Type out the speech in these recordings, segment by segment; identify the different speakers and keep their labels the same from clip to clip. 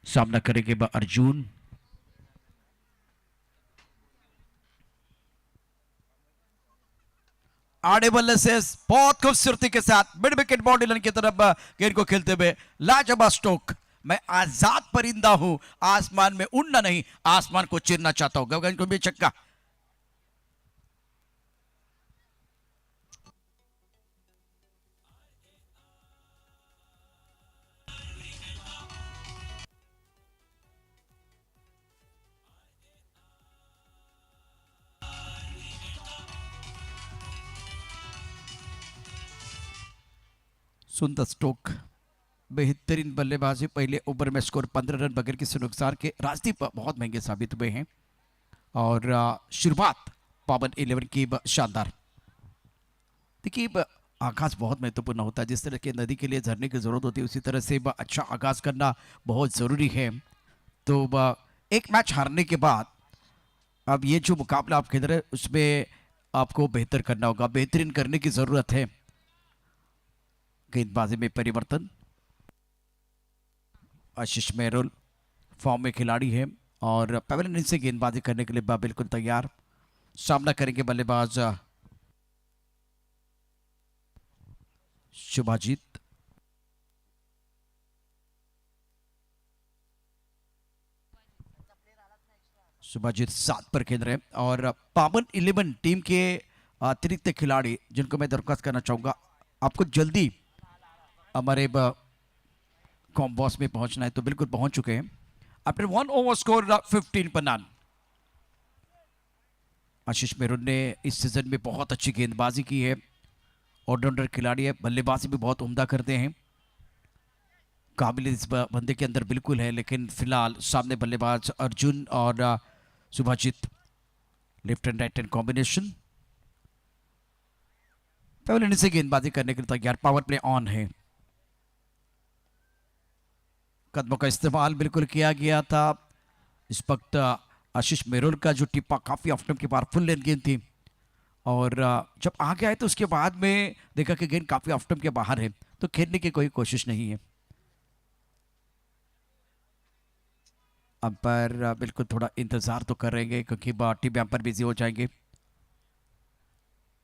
Speaker 1: सामना करेंगे अर्जुन। आड़े बल्ले से बहुत खूबसूरती के साथ मिड विकेट बाउंड्री लाइन की तरफ गेंद को खेलते हुए लाजवाब स्ट्रोक। मैं आजाद परिंदा हूं, आसमान में उड़ना नहीं, आसमान को चीरना चाहता हूं। गेंद को भी छक्का। सुंदर स्ट्रोक, बेहतरीन बल्लेबाजी। पहले ओवर में स्कोर 15 रन बगैर किसी नुकसान के राजदीप बहुत महंगे साबित हुए हैं और शुरुआत पावन 11 की शानदार। देखिए आगाज बहुत महत्वपूर्ण होता है। जिस तरह के नदी के लिए झरने की जरूरत होती है उसी तरह से अच्छा आगाज करना बहुत जरूरी है। तो एक मैच हारने के बाद अब ये जो मुकाबला आप खेल रहे हैं उसमें आपको बेहतर करना होगा, बेहतरीन करने की जरूरत है। गेंदबाजी में परिवर्तन, आशीष मेहरोल फॉर्म में खिलाड़ी है और पवेलियन से गेंदबाजी करने के लिए बिल्कुल तैयार। सामना करेंगे बल्लेबाज शुभाजीत। शुभाजीत 7 पर खेल रहे हैं और पावन 11 टीम के अतिरिक्त खिलाड़ी जिनको मैं दरख्वास्त करना चाहूंगा, आपको जल्दी हमारे कॉम्बॉस में पहुंचना है तो बिल्कुल पहुंच चुके हैं। आफ्टर 1 ओवर स्कोर 15 पर नन। आशीष मेहरुन ने इस सीजन में बहुत अच्छी गेंदबाजी की है, ऑलराउंडर खिलाड़ी है, बल्लेबाजी भी बहुत उम्दा करते हैं। काबिल इस बंदे के अंदर बिल्कुल है, लेकिन फिलहाल सामने बल्लेबाज अर्जुन और Shubhajit, left and right hand combination. Pavilion से गेंदबाजी करने के लिए तैयार, पावर प्ले ऑन है। कदमों का इस्तेमाल बिल्कुल किया गया था। इस वक्त आशीष मेहरोल का जो टिप्पा काफी ऑफ टाइम के बाद फुल लेन गेंद थी और जब आगे आए तो उसके बाद में देखा कि गेंद काफी ऑफ टाइम के बाहर है तो खेलने की कोई कोशिश नहीं है। अंपायर बिल्कुल थोड़ा इंतजार तो कर रहेंगे क्योंकि टीम अंपायर बिजी हो जाएंगे।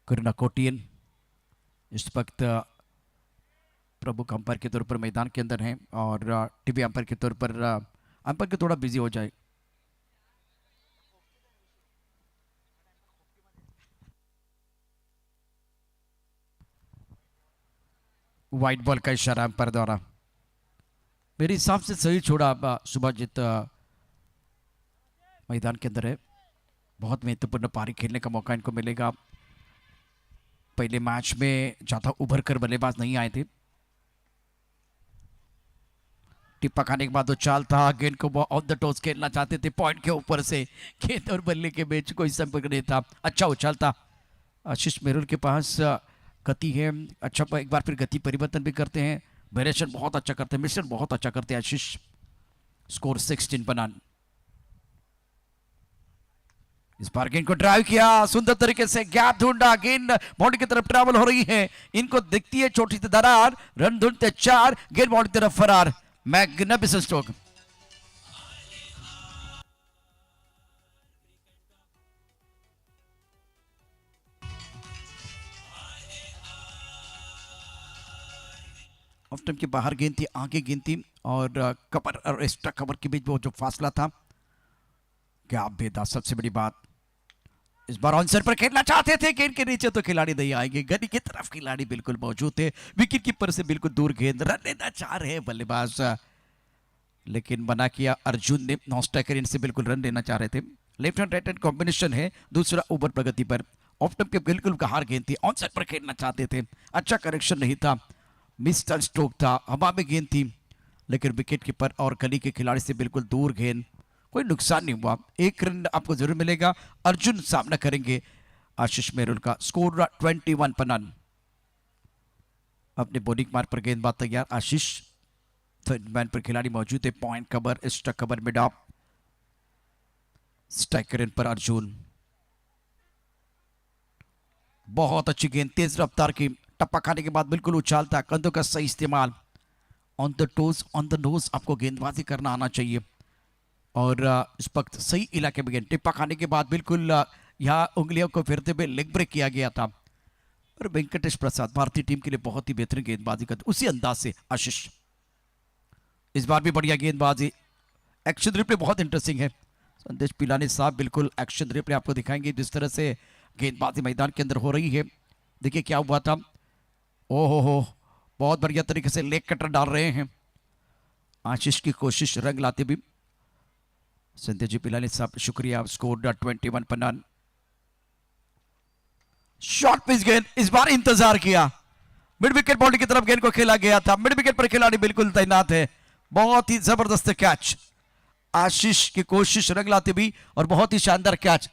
Speaker 1: करुणा कोटियन इस वक्त प्रमुख अंपायर के तौर पर मैदान के अंदर हैं और टीवी अंपायर के तौर पर अंपायर के थोड़ा बिजी हो जाए। व्हाइट बॉल का इशारा अंपायर द्वारा। मेरे हिसाब से सही छोड़ा शुभाजीत मैदान के अंदर है। बहुत महत्वपूर्ण पारी खेलने का मौका इनको मिलेगा। पहले मैच में ज्यादा उभर कर बल्लेबाज नहीं आए थे। टिप्पा खाने के बाद वो चाल था, गेंद को ऑन द टॉस खेलना चाहते थे, पॉइंट के ऊपर से गेंद और बल्ले के बीच कोई संपर्क नहीं था। अच्छा उछाल था। आशीष मेहरुल के पास गति है, अच्छा एक बार फिर गति परिवर्तन भी करते हैं। वेरिएशन बहुत अच्छा करते हैं, मिश्रण बहुत अच्छा करते हैं आशीष। स्कोर 16 पर नन। इस बार गेंद को ड्राइव किया, सुंदर तरीके से गैप ढूंढा, गेंद बाउंड्री की तरफ ट्रैवल हो रही है। इनको दिखती है छोटी सी दरार, रन ढूंढते 4, गेंद बाउंड्री की तरफ फरार। Magnificent stroke. ऑफ टाइम के बाहर गेंद थी, आगे गेंद थी और कवर और एक्स्ट्रा कवर के बीच वो जो फासला था, क्या बेदा सबसे बड़ी बात। इस बार ऑनसर पर खेलना चाहते थे, गेंद के नीचे तो खिलाड़ी नहीं आएंगे, गली की तरफ खिलाड़ी बिल्कुल मौजूद थे, विकेट कीपर से बिल्कुल दूर गेंद, रन लेना चाह रहे हैं बल्लेबाज, लेकिन बना किया अर्जुन ने। नॉन स्ट्राइकर इनसे बिल्कुल रन लेना चाह रहे थे। Left hand right hand combination है, दूसरा ओवर प्रगति पर। ऑफ टाइम के बिल्कुल बाहर गेंद थी, ऑन साइड पर खेलना चाहते थे, अच्छा करेक्शन नहीं था, मिस्टर स्ट्रोक था, हवा में गेंद थी, लेकिन विकेट कीपर और गली के खिलाड़ी से बिल्कुल दूर गेंद, कोई नुकसान नहीं हुआ। 1 रन आपको जरूर मिलेगा। अर्जुन सामना करेंगे आशीष मेहरुल का। स्कोर 21 पर नन। अपने बॉलिंग मार्ग पर गेंदबाज तैयार, आशीष थर्ड मैन पर खिलाड़ी मौजूद है। Point cover, extra cover, mid off, striker in पर अर्जुन। बहुत अच्छी गेंद, तेज रफ्तार की, टप्पा खाने के बाद बिल्कुल उछालता, कंधों का सही इस्तेमाल on the toes on the nose आपको गेंदबाजी करना आना चाहिए। और इस वक्त सही इलाके में गेंद टिप्पा खाने के बाद बिल्कुल यहाँ उंगलियों को फिरते हुए लेग ब्रेक किया गया था। और वेंकटेश प्रसाद भारतीय टीम के लिए बहुत ही बेहतरीन गेंदबाजी करते उसी अंदाज से आशीष इस बार भी बढ़िया गेंदबाजी। एक्शन रिप्ले बहुत इंटरेस्टिंग है। संदेश पिलानी साहब बिल्कुल एक्शन रिप्ले आपको दिखाएंगे जिस तरह से गेंदबाजी मैदान के अंदर हो रही है। देखिए क्या हुआ था। ओहो हो, बहुत बढ़िया तरीके से लेग कटर डाल रहे हैं। आशीष की कोशिश रंग लाते भी। संदेश जी पिलानी साहब शुक्रिया। स्कोर 21 पर नन। शॉर्ट पिच गेंद इस बार इंतजार किया। मिड विकेट बाउंड्री की तरफ गेंद को खेला गया था। मिड विकेट पर खिलाड़ी बिल्कुल तैनात है। बहुत ही जबरदस्त कैच। आशीष की कोशिश रंग लाते भी और बहुत ही शानदार कैच।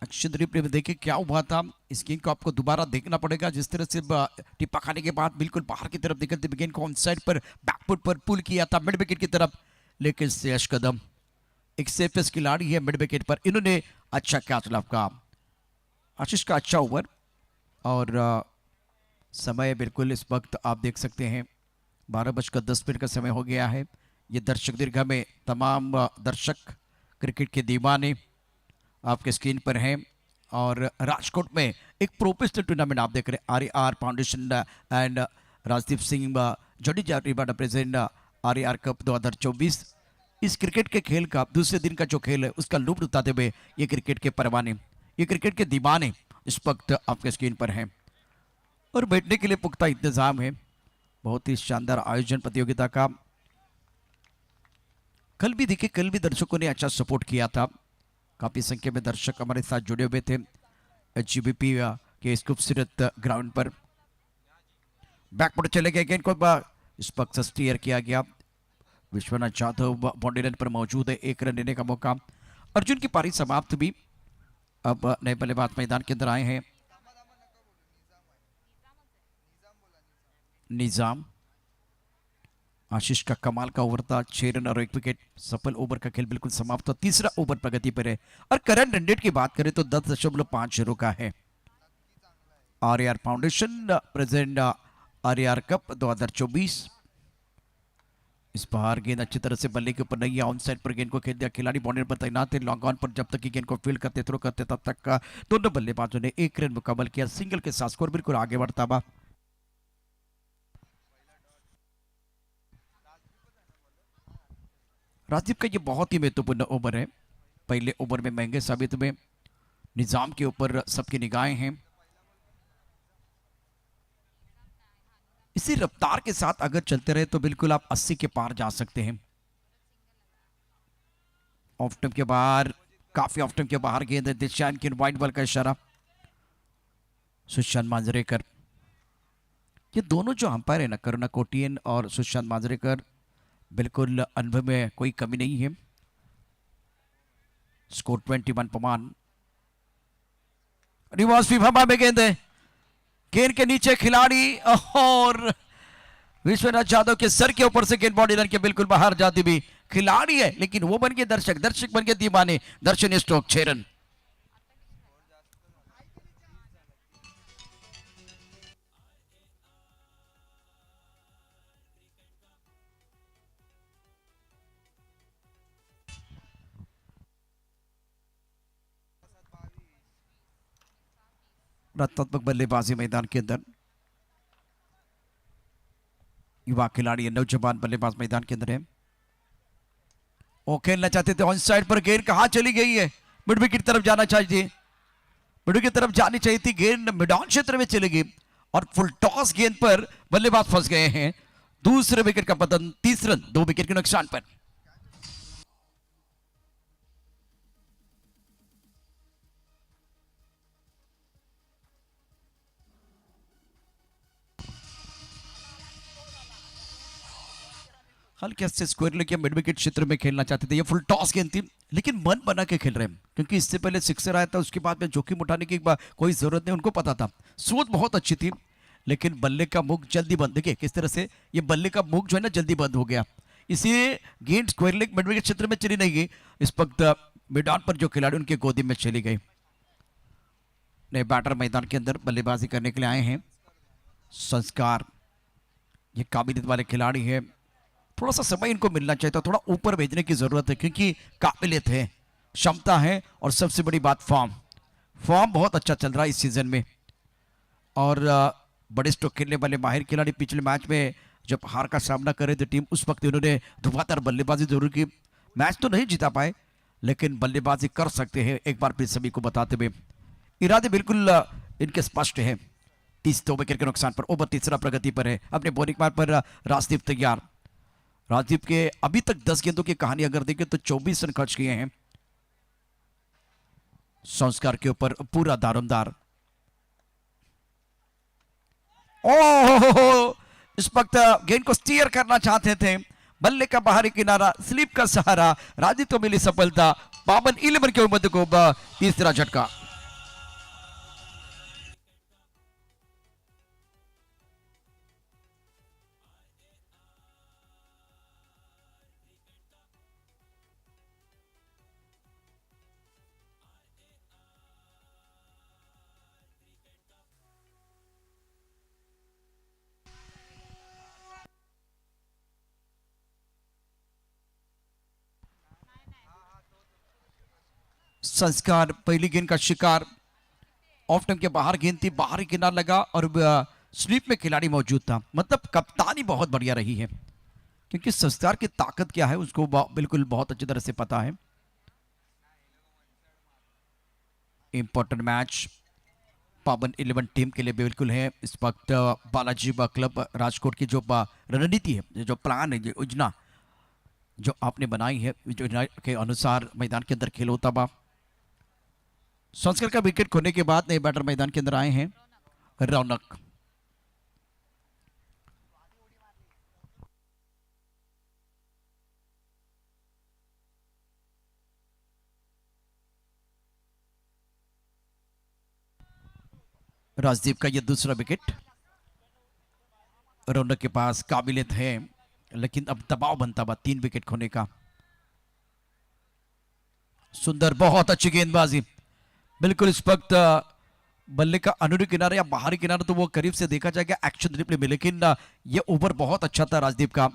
Speaker 1: एक्शन रिप्ले में देखिए क्या हुआ था। इस गेंद को आपको दोबारा देखना पड़ेगा। जिस तरह से टिप्पा खाने के बाद बिल्कुल बाहर की तरफ निकलते गेंद को ऑन साइड पर बैकफुट पर पुल किया था मिड विकेट की तरफ। लेकिन श्रेयस कदम एक सेफेस्ट खिलाड़ी है मिड विकेट पर। इन्होंने अच्छा कैच लाभ। आशीष का अच्छा ओवर और समय बिल्कुल इस वक्त आप देख सकते हैं 12:10 का समय हो गया है। ये दर्शक दीर्घा में तमाम दर्शक क्रिकेट के दीवाने आपके स्क्रीन पर हैं। और राजकोट में एक प्रोफेशनल टूर्नामेंट आप देख रहे हैं। RAR foundation and Rajdeep Singh Jadeja present RAR cup 2024। इस क्रिकेट के खेल का दूसरे दिन का जो खेल है उसका लुत्फ उठाते हुए ये क्रिकेट के परवाने, ये क्रिकेट के दीवाने इस वक्त आपके स्क्रीन पर हैं। और बैठने के लिए पुख्ता इंतजाम है। बहुत ही शानदार आयोजन प्रतियोगिता का। कल भी देखिए, कल भी दर्शकों ने अच्छा सपोर्ट किया था। काफी संख्या में दर्शक हमारे साथ जुड़े हुए थे HGBP के इस खूबसूरत ग्राउंड पर। बैकफुट चले गए गेंद को इस वक्त स्टीयर किया गया। विश्वनाथ जाधव बाउंड्री लाइन पर मौजूद है। 1 रन लेने का मौका। अर्जुन की पारी समाप्त भी। अब नए बल्लेबाज मैदान के अंदर आए हैं। निजाम। आशीष का कमाल का ओवर था। 6 रन और 1 विकेट। सफल ओवर का खेल बिल्कुल समाप्त हो। तीसरा ओवर प्रगति पर है। और करंट रन रेट की बात करें तो 10.50 का है। RAR foundation present RAR cup 2024। इस बार गेंद अच्छी तरह से बल्ले के ऊपर नहीं है। ऑन साइड पर गेंद को खेल दिया। खिलाड़ी बाउंड्री पर तैनात है। लॉन्ग ऑन पर जब तक गेंद को फील्ड करते थ्रो करते तब तक दोनों बल्लेबाजों ने 1 रन मुकम्मल किया। सिंगल के साथ स्कोर बिल्कुल आगे बढ़ता हुआ। राजदीप का ये बहुत ही महत्वपूर्ण ओवर है। पहले ओवर में महंगे साबित हुए। निजाम के ऊपर सबकी निगाहें हैं। इसी रफ्तार के साथ अगर चलते रहे तो बिल्कुल आप 80 के पार जा सकते हैं। ऑफ टाइम के बाहर, काफी ऑफ टाइम के बाहर गेंद है। दिशान की वाइड बॉल का इशारा। सुशांत मांजरेकर, ये दोनों जो अंपायर है ना, करुणा कोटियन और सुशांत मांजरेकर, बिल्कुल अनुभव में कोई कमी नहीं है। स्कोर 21 पमान। रिवर्स विभा में गेंद है। गेंद के नीचे खिलाड़ी और विश्वनाथ जाधव के सर के ऊपर से गेंद बॉडी लाइन के बिल्कुल बाहर जाती भी। खिलाड़ी है लेकिन वो बन के दर्शक, दर्शक बन के दीवाने। दर्शनीय स्ट्रोक 6 रन। रत्नात्मक बल्लेबाजी मैदान के अंदर। युवा खिलाड़ी है, नौजवान बल्लेबाज मैदान के अंदर है। वो खेलना चाहते थे। ऑन साइड पर गेंद कहां चली गई है। मिड विकेट की तरफ जाना चाहिए। मिड विकेट की तरफ जानी चाहिए थी। गेंद मिडॉन क्षेत्र में चली गई और फुल टॉस गेंद पर बल्लेबाज फंस गए हैं। दूसरे विकेट का पतन। 30 रन 2 विकेट के नुकसान पर। हल्के से स्क्वायर लेके मिड विकेट क्षेत्र में खेलना चाहते थे। ये फुल टॉस गेंद थी लेकिन मन बना के खेल रहे हैं क्योंकि इससे पहले सिक्सर आया था। उसके बाद में जोखिम उठाने की कोई जरूरत नहीं। उनको पता था। सोच बहुत अच्छी थी लेकिन बल्ले का मुख जल्दी बंद। देखिए किस तरह से ये बल्ले का मुख जो है ना जल्दी बंद हो गया। इसी गेंद स्क्वायर लेग मिडविकेट के क्षेत्र में चली नहीं गई, इस वक्त मैदान पर जो खिलाड़ी उनके गोदी में चली गई। नए बैटर मैदान के अंदर बल्लेबाजी करने के लिए आए हैं। संस्कार ये काबिलियत वाले खिलाड़ी है, थोड़ा सा समय इनको मिलना चाहिए था, थोड़ा ऊपर भेजने की जरूरत है क्योंकि काबिलियत है, क्षमता है और सबसे बड़ी बात फॉर्म बहुत अच्छा चल रहा है इस सीजन में। और बड़े स्ट्रोक खेलने वाले माहिर खिलाड़ी पिछले मैच में जब हार का सामना करे तो टीम उस वक्त इन्होंने धुआंधार बल्लेबाजी जरूर की। मैच तो नहीं जीता पाए लेकिन बल्लेबाजी कर सकते हैं, एक बार फिर सभी को बताते हुए इरादे बिल्कुल इनके स्पष्ट है। 30 विकेट के नुकसान पर ओवर तीसरा प्रगति पर है, अपने बॉलिंग मार्ग पर राजदीप तैयार। राजदीप के अभी तक 10 गेंदों की कहानी अगर देखें तो 24 रन खर्च किए हैं। संस्कार के ऊपर पूरा दारोमदार। ओह, इस वक्त गेंद को स्टीयर करना चाहते थे, बल्ले का बाहरी किनारा, स्लिप का सहारा, राजदीप को मिली सफलता। पावन 11 के उम्मीद को तीसरा झटका। संस्कार पहली गेंद का शिकार, ऑफ टाइम के बाहर गेंद थी, बाहरी किनारा लगा और स्लीप में खिलाड़ी मौजूद था। मतलब कप्तानी बहुत बढ़िया रही है क्योंकि संस्कार की ताकत क्या है उसको बिल्कुल बहुत अच्छी तरह से पता है। इंपॉर्टेंट मैच पावन 11 टीम के लिए बिल्कुल है इस वक्त। बालाजी क्लब राजकोट की जो रणनीति है, जो प्लान है, जो योजना जो आपने बनाई है, जो के अनुसार मैदान के अंदर खेल होता बा। संस्कार का विकेट खोने के बाद नए बैटर मैदान के अंदर आए हैं रौनक। राजदीप का यह दूसरा विकेट। रौनक के पास काबिलियत है लेकिन अब दबाव बनता बा 3 विकेट खोने का। सुंदर, बहुत अच्छी गेंदबाजी, बिल्कुल इस वक्त बल्ले का अनुरूप किनारा या बाहरी किनारा तो वो करीब से देखा जाएगा एक्शन रिप्ले में, लेकिन ये ओवर बहुत अच्छा था राजदीप का।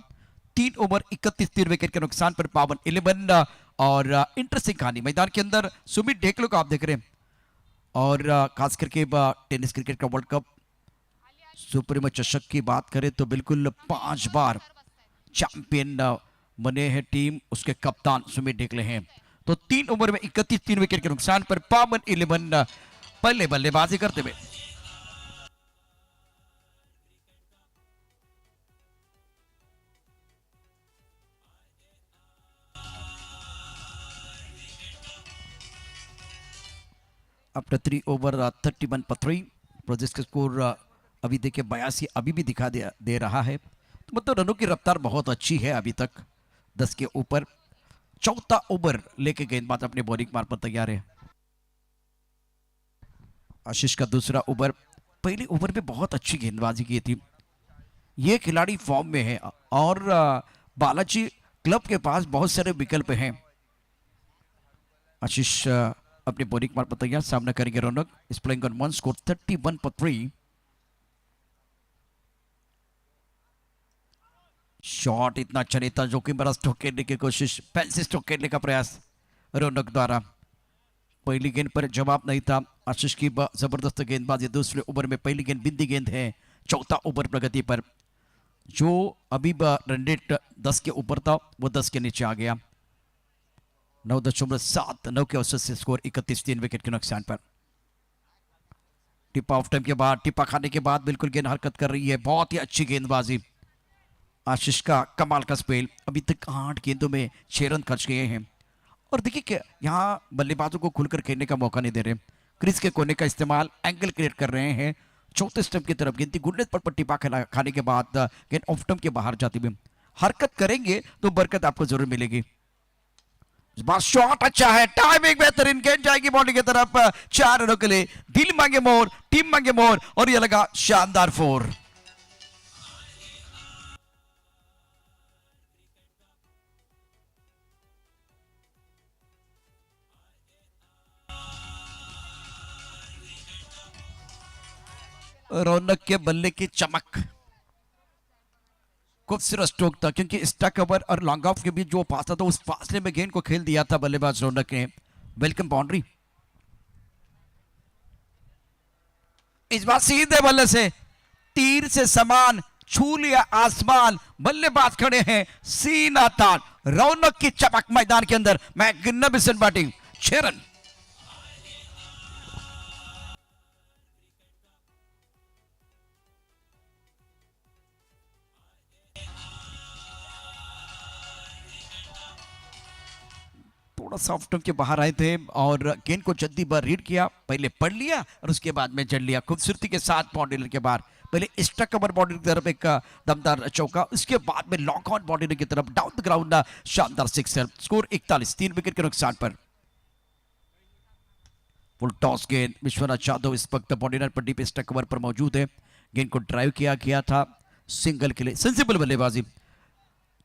Speaker 1: 3 ओवर 31 3 विकेट के नुकसान पर पावन 11। और इंटरेस्टिंग कहानी मैदान के अंदर सुमित ढेकलो को आप देख रहे हैं, और खास करके टेनिस क्रिकेट का वर्ल्ड कप सुप्रीमो चषक की बात करें तो बिल्कुल 5 बार चैंपियन बने हैं टीम, उसके कप्तान सुमित ढेकले हैं। तो 3 ओवर में 31 3 विकेट के नुकसान पर पावन 11 पहले बल्लेबाजी करते हुए। आफ्टर 3 ओवर 31 पर 3 प्रोजेक्ट का स्कोर अभी देखिए 82 अभी भी दिखा दे रहा है। तो मतलब रनों की रफ्तार बहुत अच्छी है अभी तक 10 के ऊपर। चौथा ओवर लेके गेंदबाज अपने बॉलिंग मार्ग पर तैयार है। आशीष का दूसरा ओवर, पहले ओवर में बहुत अच्छी गेंदबाजी की थी, ये खिलाड़ी फॉर्म में है और बालाजी क्लब के पास बहुत सारे विकल्प हैं। आशीष अपने बॉलिंग मार्ग पर तैयार, सामना करेंगे रौनक। इस प्लेइंग ऑन 1 स्कोर 31 पर 3। शॉट इतना अच्छा नहीं था, जो कि बड़ा स्ट्रोक खेलने की कोशिश, फैंसी स्ट्रोक खेलने का प्रयास रौनक द्वारा। पहली गेंद पर जवाब नहीं था आशीष की जबरदस्त गेंदबाजी। दूसरे ओवर में पहली गेंद बिंदी गेंद है। चौथा ओवर प्रगति पर, जो अभी रन रेट 10 के ऊपर था वो 10 के नीचे आ गया। 9.79 के औसत से स्कोर 31 3 विकेट के नुकसान पर। टिप्पा ऑफ टाइम के बाद, टिप्पा खाने के बाद बिल्कुल गेंद हरकत कर रही है, बहुत ही अच्छी गेंदबाजी। आशीष का कमाल का स्पेल, अभी तक 8 गेंदों में 6 रन खर्च किए हैं। और देखिए कि यहाँ बल्लेबाजों को खुलकर खेलने का मौका नहीं दे रहे, क्रीज के कोने का इस्तेमाल, एंगल क्रिएट कर रहे हैं। चौथे स्टंप की तरफ गेंद, गुडनेस पर टिप्पा खाने के बाद गेंद ऑफ स्टंप के बाहर जाती हुई। हरकत करेंगे तो बरकत आपको जरूर मिलेगी। इस बार शॉट अच्छा है, टाइमिंग बेहतरीन, गेंद जाएगी बॉलिंग की तरफ 4 रनों के लिए। दिल मांगे मोर, टीम मांगे मोर, और ये लगा शानदार 4। रौनक के बल्ले की चमक, खूबसूरत स्ट्रोक था क्योंकि स्टक कवर और लॉन्ग ऑफ के बीच जो फासला था उस फासले में गेंद को खेल दिया था बल्लेबाज रौनक ने। Welcome boundary. इस बार सीधे बल्ले से तीर से समान छू लिया आसमान, बल्लेबाज खड़े हैं सीना तान। रौनक की चमक मैदान के अंदर, मैग्निफिसेंट बैटिंग, 6 रन। थोड़ा सा ऑफ के बाहर आए थे और गेंद को जल्दी बार रीड किया, पहले पढ़ लिया और उसके बाद में जड़ लिया खूबसूरती के साथ बाउंड्री के बाहर। पहले स्टक कवर बाउंड्री की तरफ एक दमदार चौका, उसके बाद में लॉन्ग ऑन बाउंड्री की तरफ डाउन द ग्राउंड शानदार सिक्सर। स्कोर 41, 3 विकेट के नुकसान पर। फुल टॉस गेंद, विश्वनाथ यादव इस वक्त बाउंड्री पर डीप स्टक कवर पर मौजूद है। गेंद को ड्राइव किया गया था सिंगल के लिए, सेंसिबल बल्लेबाजी।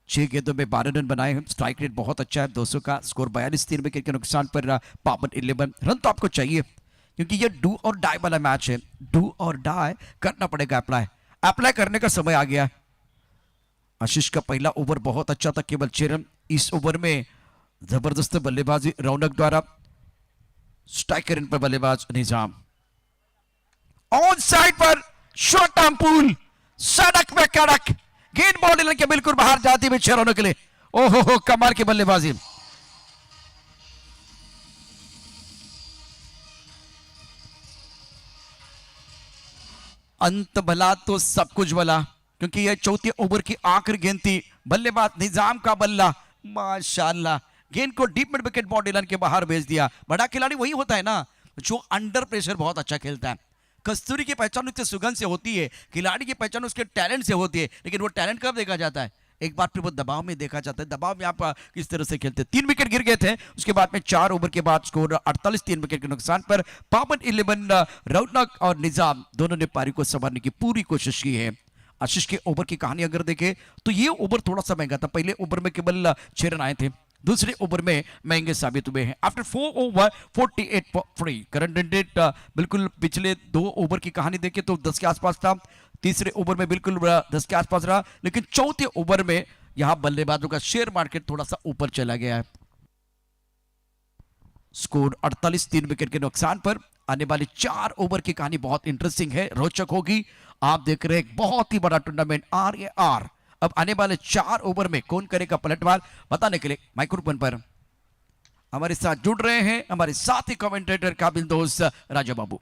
Speaker 1: 6 गेंदों में 12 रन बनाए हैं, स्ट्राइक रेट बहुत अच्छा है 200 का। स्कोर 42, 3 विकेट के नुकसान पर। पावन 11 रन तो आपको चाहिए क्योंकि ये डू और डाई वाला मैच है। डू और डाई करना पड़ेगा, अप्लाई करने का समय आ गया। आशीष का पहला ओवर बहुत अच्छा था, केवल 6 रन। इस ओवर में जबरदस्त बल्लेबाजी रौनक द्वारा। स्ट्राइक रेट पर बल्लेबाज निजाम, ऑन साइड पर शॉर्ट आर्म पुल, सड़क में कड़क गेंद बॉल के बिल्कुल बाहर जाती हुई 6 रनों के लिए। ओहो कमाल की बल्लेबाजी। अंत भला तो सब कुछ भला, क्योंकि यह चौथे ओवर की आखिरी गेंद थी। बल्लेबाज निजाम का बल्ला, माशाल्लाह, गेंद को deep mid wicket body line के बाहर भेज दिया। बड़ा खिलाड़ी वही होता है ना जो अंडर प्रेशर बहुत अच्छा खेलता है। कस्तूरी की पहचान उसके सुगंध से होती है, खिलाड़ी की पहचान उसके टैलेंट से होती है। लेकिन वो टैलेंट कब देखा जाता है? एक बार फिर वो दबाव में देखा जाता है। दबाव में आप किस तरह से खेलते हैं। 3 विकेट गिर गए थे, उसके बाद में 4 ओवर के बाद स्कोर 48, 3 विकेट के नुकसान पर। पावन 11 रौनक और निजाम दोनों ने पारी को संभालने की पूरी कोशिश की है। आशीष के ओवर की कहानी अगर देखें तो ये ओवर थोड़ा सा महंगा था। पहले ओवर में केवल 6 रन आए थे, दूसरे ओवर में महंगे साबित हुए हैं। After 4 over 48 for free. Current run rate बिल्कुल पिछले 2 ओवर की कहानी देखें तो 10 के आसपास था। तीसरे ओवर में बिल्कुल 10 के आसपास रहा, लेकिन चौथे ओवर में यहां बल्लेबाजों का शेयर मार्केट थोड़ा सा ऊपर चला गया है। स्कोर 48, 3 विकेट के नुकसान पर। आने वाले 4 ओवर की कहानी बहुत इंटरेस्टिंग है, रोचक होगी। आप देख रहे हैं एक बहुत ही बड़ा टूर्नामेंट RAR। अब आने वाले 4 ओवर में कौन करेगा पलटवार, बताने के लिए माइक्रोफोन पर हमारे साथ जुड़ रहे हैं हमारे साथी कमेंटेटर काबिल दोस्त Raja Babu.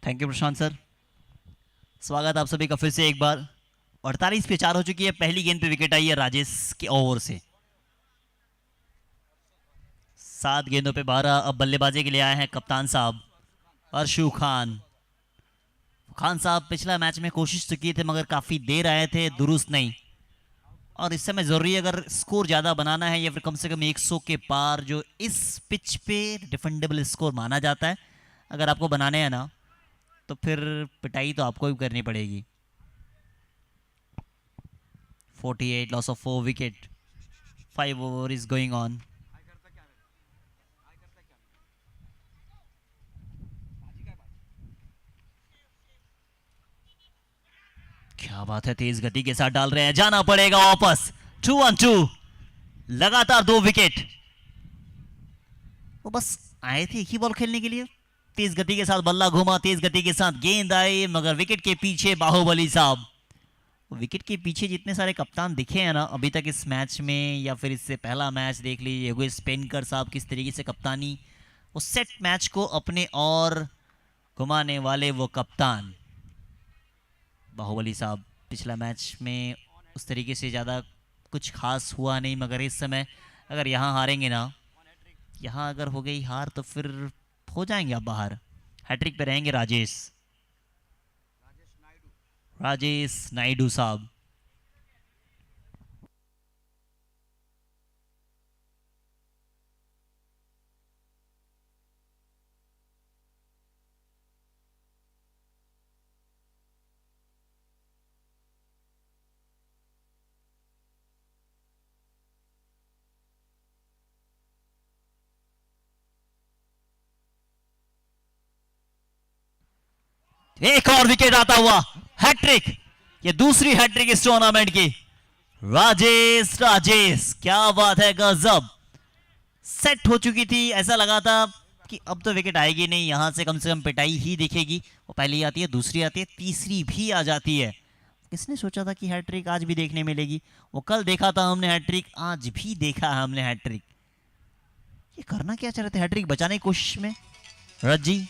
Speaker 2: Thank you Prashant sir, स्वागत आप सभी का फिर से एक बार। 48 पे 4 हो चुकी है। पहली गेंद पे विकेट आई है राजेश के ओवर से। 7 गेंदों पे 12। अब बल्लेबाजी के लिए आए हैं कप्तान साहब अर्शु खान। खान साहब पिछला मैच में कोशिश तो की थे मगर काफ़ी देर आए थे, दुरुस्त नहीं। और इस समय ज़रूरी अगर स्कोर ज़्यादा बनाना है या फिर कम से कम 100 के पार जो इस पिच पे डिफेंडेबल स्कोर माना जाता है, अगर आपको बनाने हैं ना तो फिर पिटाई तो आपको भी करनी पड़ेगी। 48, loss of 4 wicket, 5 over is going on. क्या बात है, तेज गति के साथ डाल रहे हैं, जाना पड़ेगा वापस। 2-on-2, लगातार 2 विकेट। वो बस आए थे एक ही बॉल खेलने के लिए। तेज गति के साथ बल्ला घूमा, तेज गति के साथ गेंद आई, मगर विकेट के पीछे बाहुबली साहब। विकेट के पीछे जितने सारे कप्तान दिखे हैं ना अभी तक इस मैच में, या फिर इससे पहला मैच देख लीजिए युगेश पेनकर साहब किस तरीके से कप्तानी, वो सेट मैच को अपने और घुमाने वाले वो कप्तान बाहुबली साहब। पिछला मैच में उस तरीके से ज़्यादा कुछ खास हुआ नहीं, मगर इस समय अगर यहाँ हारेंगे ना, यहाँ अगर हो गई हार तो फिर हो जाएंगे आप बाहर। हैट्रिक पे रहेंगे राजेश। राजेश नायडू साहब। एक और विकेट आता हुआ, हैट्रिक, ये दूसरी हैट्रिक इस टूर्नामेंट की। राजेश क्या बात है, गजब। सेट हो चुकी थी, ऐसा लगा था कि अब तो विकेट आएगी नहीं, यहां से कम पिटाई ही दिखेगी। वो पहली आती है, दूसरी आती है, तीसरी भी आ जाती है। किसने सोचा था कि हैट्रिक आज भी देखने मिलेगी? वो कल देखा था हमने हैट्रिक, आज भी देखा है हमने हैट्रिक। ये करना क्या चाह रहे थे हैट्रिक बचाने की कोशिश में रज्जी?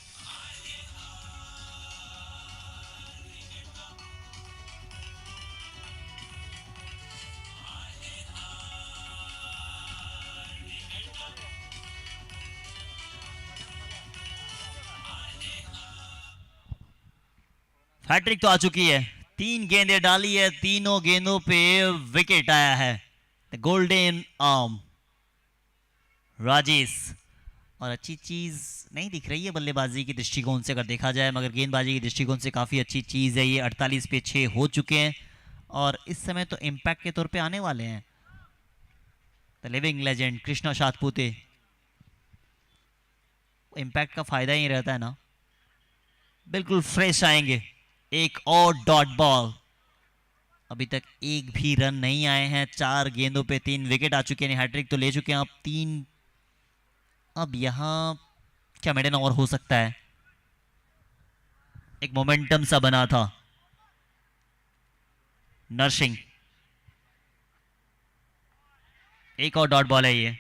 Speaker 2: हैट्रिक तो आ चुकी है, 3 गेंदें डाली है, तीनों गेंदों पे विकेट आया है। Golden arm Rajesh. और अच्छी चीज नहीं दिख रही है बल्लेबाजी की दृष्टिकोण से अगर देखा जाए, मगर गेंदबाजी की दृष्टिकोण से काफी अच्छी चीज है ये। 48 पे 6 हो चुके हैं और इस समय तो इम्पैक्ट के तौर पे आने वाले हैं the living legend Krishna Satpute. Impact का फायदा ही रहता है ना, बिल्कुल फ्रेश आएंगे। एक और डॉट बॉल, अभी तक एक भी रन नहीं आए हैं, 4 गेंदों पे 3 विकेट आ चुके हैं। हैट्रिक तो ले चुके हैं आप 3। अब यहां क्या मेडन ओवर हो सकता है? एक मोमेंटम सा बना था। नरसिंह, एक और डॉट बॉल है ये।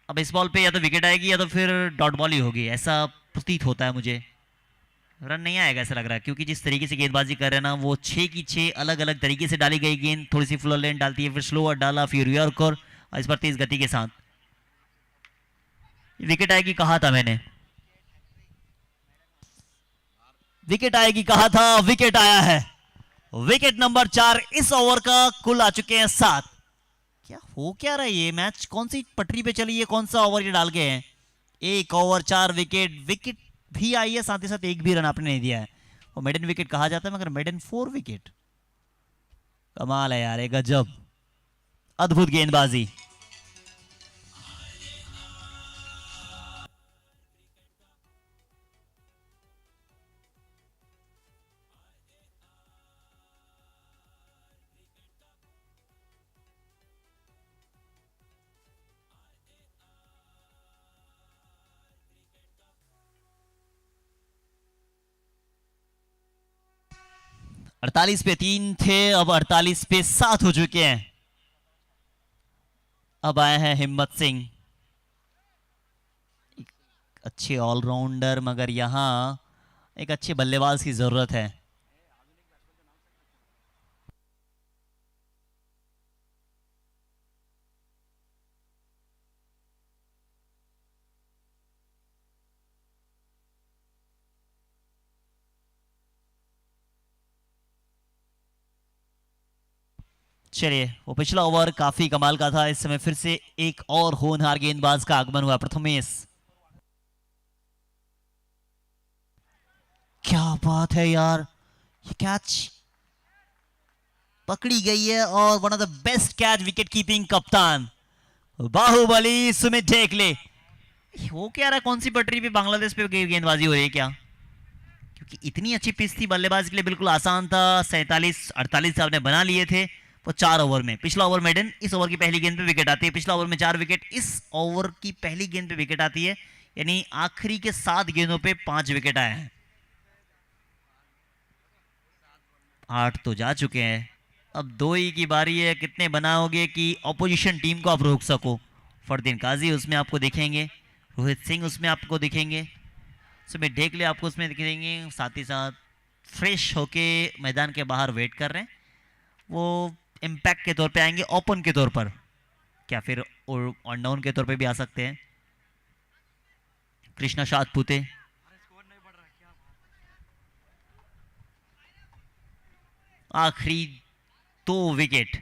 Speaker 2: अब इस बॉल पे या तो विकेट आएगी या तो फिर डॉट बॉल ही होगी, ऐसा प्रतीत होता है मुझे। रन नहीं आएगा ऐसा लग रहा है, क्योंकि जिस तरीके से गेंदबाजी कर रहे हैं ना, वो 6 की 6 अलग अलग तरीके से डाली गई गेंद, थोड़ी सी फ्लो लेन डालती है, फिर स्लोअर डाला, फिर यॉर्कर, और इस बार तेज गति के साथ विकेट आएगी कहा था मैंने, विकेट आएगी कहा था, विकेट आया है। विकेट नंबर 4 इस ओवर का, कुल आ चुके हैं 7। क्या हो क्या रहा है ये मैच, कौन सी पटरी पे चली है, कौन सा ओवर ये डाल गए हैं? 1 ओवर 4 विकेट, विकेट भी आई है, साथ ही साथ एक भी रन आपने नहीं दिया है। वो मेडन विकेट कहा जाता है, मगर मेडन 4 विकेट, कमाल है यार, एक गजब, अद्भुत गेंदबाजी। अड़तालीस पे 3 थे, अब 48 पे 7 हो चुके हैं। अब आए हैं हिम्मत सिंह, अच्छे ऑलराउंडर, मगर यहां एक अच्छे बल्लेबाज की जरूरत है। चलिए, वो पिछला ओवर काफी कमाल का था, इस समय फिर से एक और होनहार गेंदबाज का आगमन हुआ, प्रथमेश। क्या बात है यार, ये कैच पकड़ी गई है, और one of the best catch, wicket keeping कप्तान बाहुबली सुमित ढेकले। वो क्या रहा, कौन सी पटरी पे बांग्लादेश पे गेंदबाजी हो रही है क्या? क्योंकि इतनी अच्छी पिच थी, बल्लेबाज के लिए बिल्कुल आसान था। 47 48 आपने बना लिए थे वो 4 ओवर में। पिछला ओवर मेडन, इस ओवर की पहली गेंद पे विकेट आती है, पिछला ओवर में 4 विकेट, इस ओवर की पहली गेंद पे विकेट आती है, यानी आखिरी के 7 गेंदों पे 5 विकेट आए हैं। 8 तो जा चुके हैं, अब 2 ही की बारी है। कितने बनाओगे कि ऑपोजिशन टीम को आप रोक सको? फरदीन काजी उसमें आपको दिखेंगे, रोहित सिंह उसमें आपको दिखेंगे, सुमित ढेकले आपको उसमें दिखेंगे, साथ ही साथ फ्रेश होके मैदान के बाहर वेट कर रहे हैं। वो इम्पैक्ट के तौर पे आएंगे, ओपन के तौर पर, क्या फिर ऑन डाउन के तौर पे भी आ सकते हैं। कृष्णा सातपुते, आखिरी 2 विकेट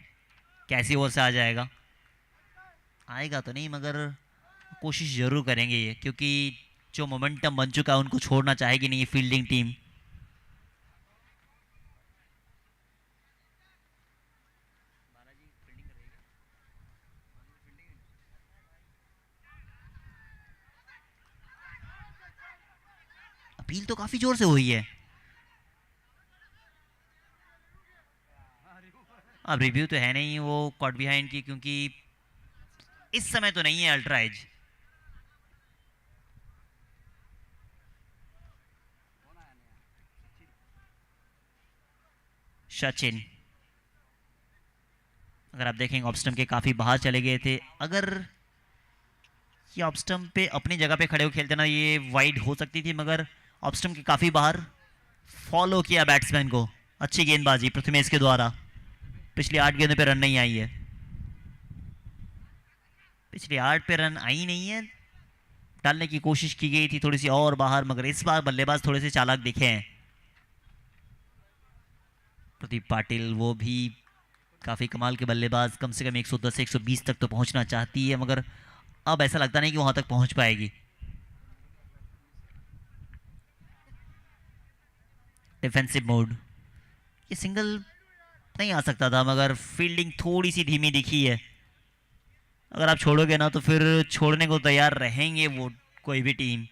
Speaker 2: कैसी ओवर से आ जाएगा? आएगा तो नहीं मगर कोशिश जरूर करेंगे ये, क्योंकि जो मोमेंटम बन चुका है उनको छोड़ना चाहेगी नहीं ये फील्डिंग टीम। अपील तो काफी जोर से हुई है। अब रिव्यू तो है नहीं वो कॉट बिहाइंड की, क्योंकि इस समय तो नहीं है अल्ट्रा एज। सचिन, अगर आप देखेंगे ऑफ स्टंप के काफी बाहर चले गए थे। अगर ये ऑफ स्टंप पे अपनी जगह पे खड़े हो खेलते ना, ये वाइड हो सकती थी, मगर ऑफ स्टंप के काफी बाहर फॉलो किया बैट्समैन को। अच्छी गेंदबाजी प्रथमेश के द्वारा। पिछली 8 गेंदों पे रन नहीं आई है, पिछली 8 पे रन आई नहीं है। डालने की कोशिश की गई थी थोड़ी सी और बाहर, मगर इस बार बल्लेबाज थोड़े से चालाक दिखे हैं। प्रदीप पाटिल वो भी काफी कमाल के बल्लेबाज, कम से कम 110 से 120 तक तो पहुंचना चाहती है, मगर अब ऐसा लगता नहीं कि वहां तक पहुंच पाएगी। डिफेंसिव मोड, ये सिंगल नहीं आ सकता था, मगर फील्डिंग थोड़ी सी धीमी दिखी है। अगर आप छोड़ोगे ना तो फिर छोड़ने को तैयार रहेंगे वो कोई भी टीम।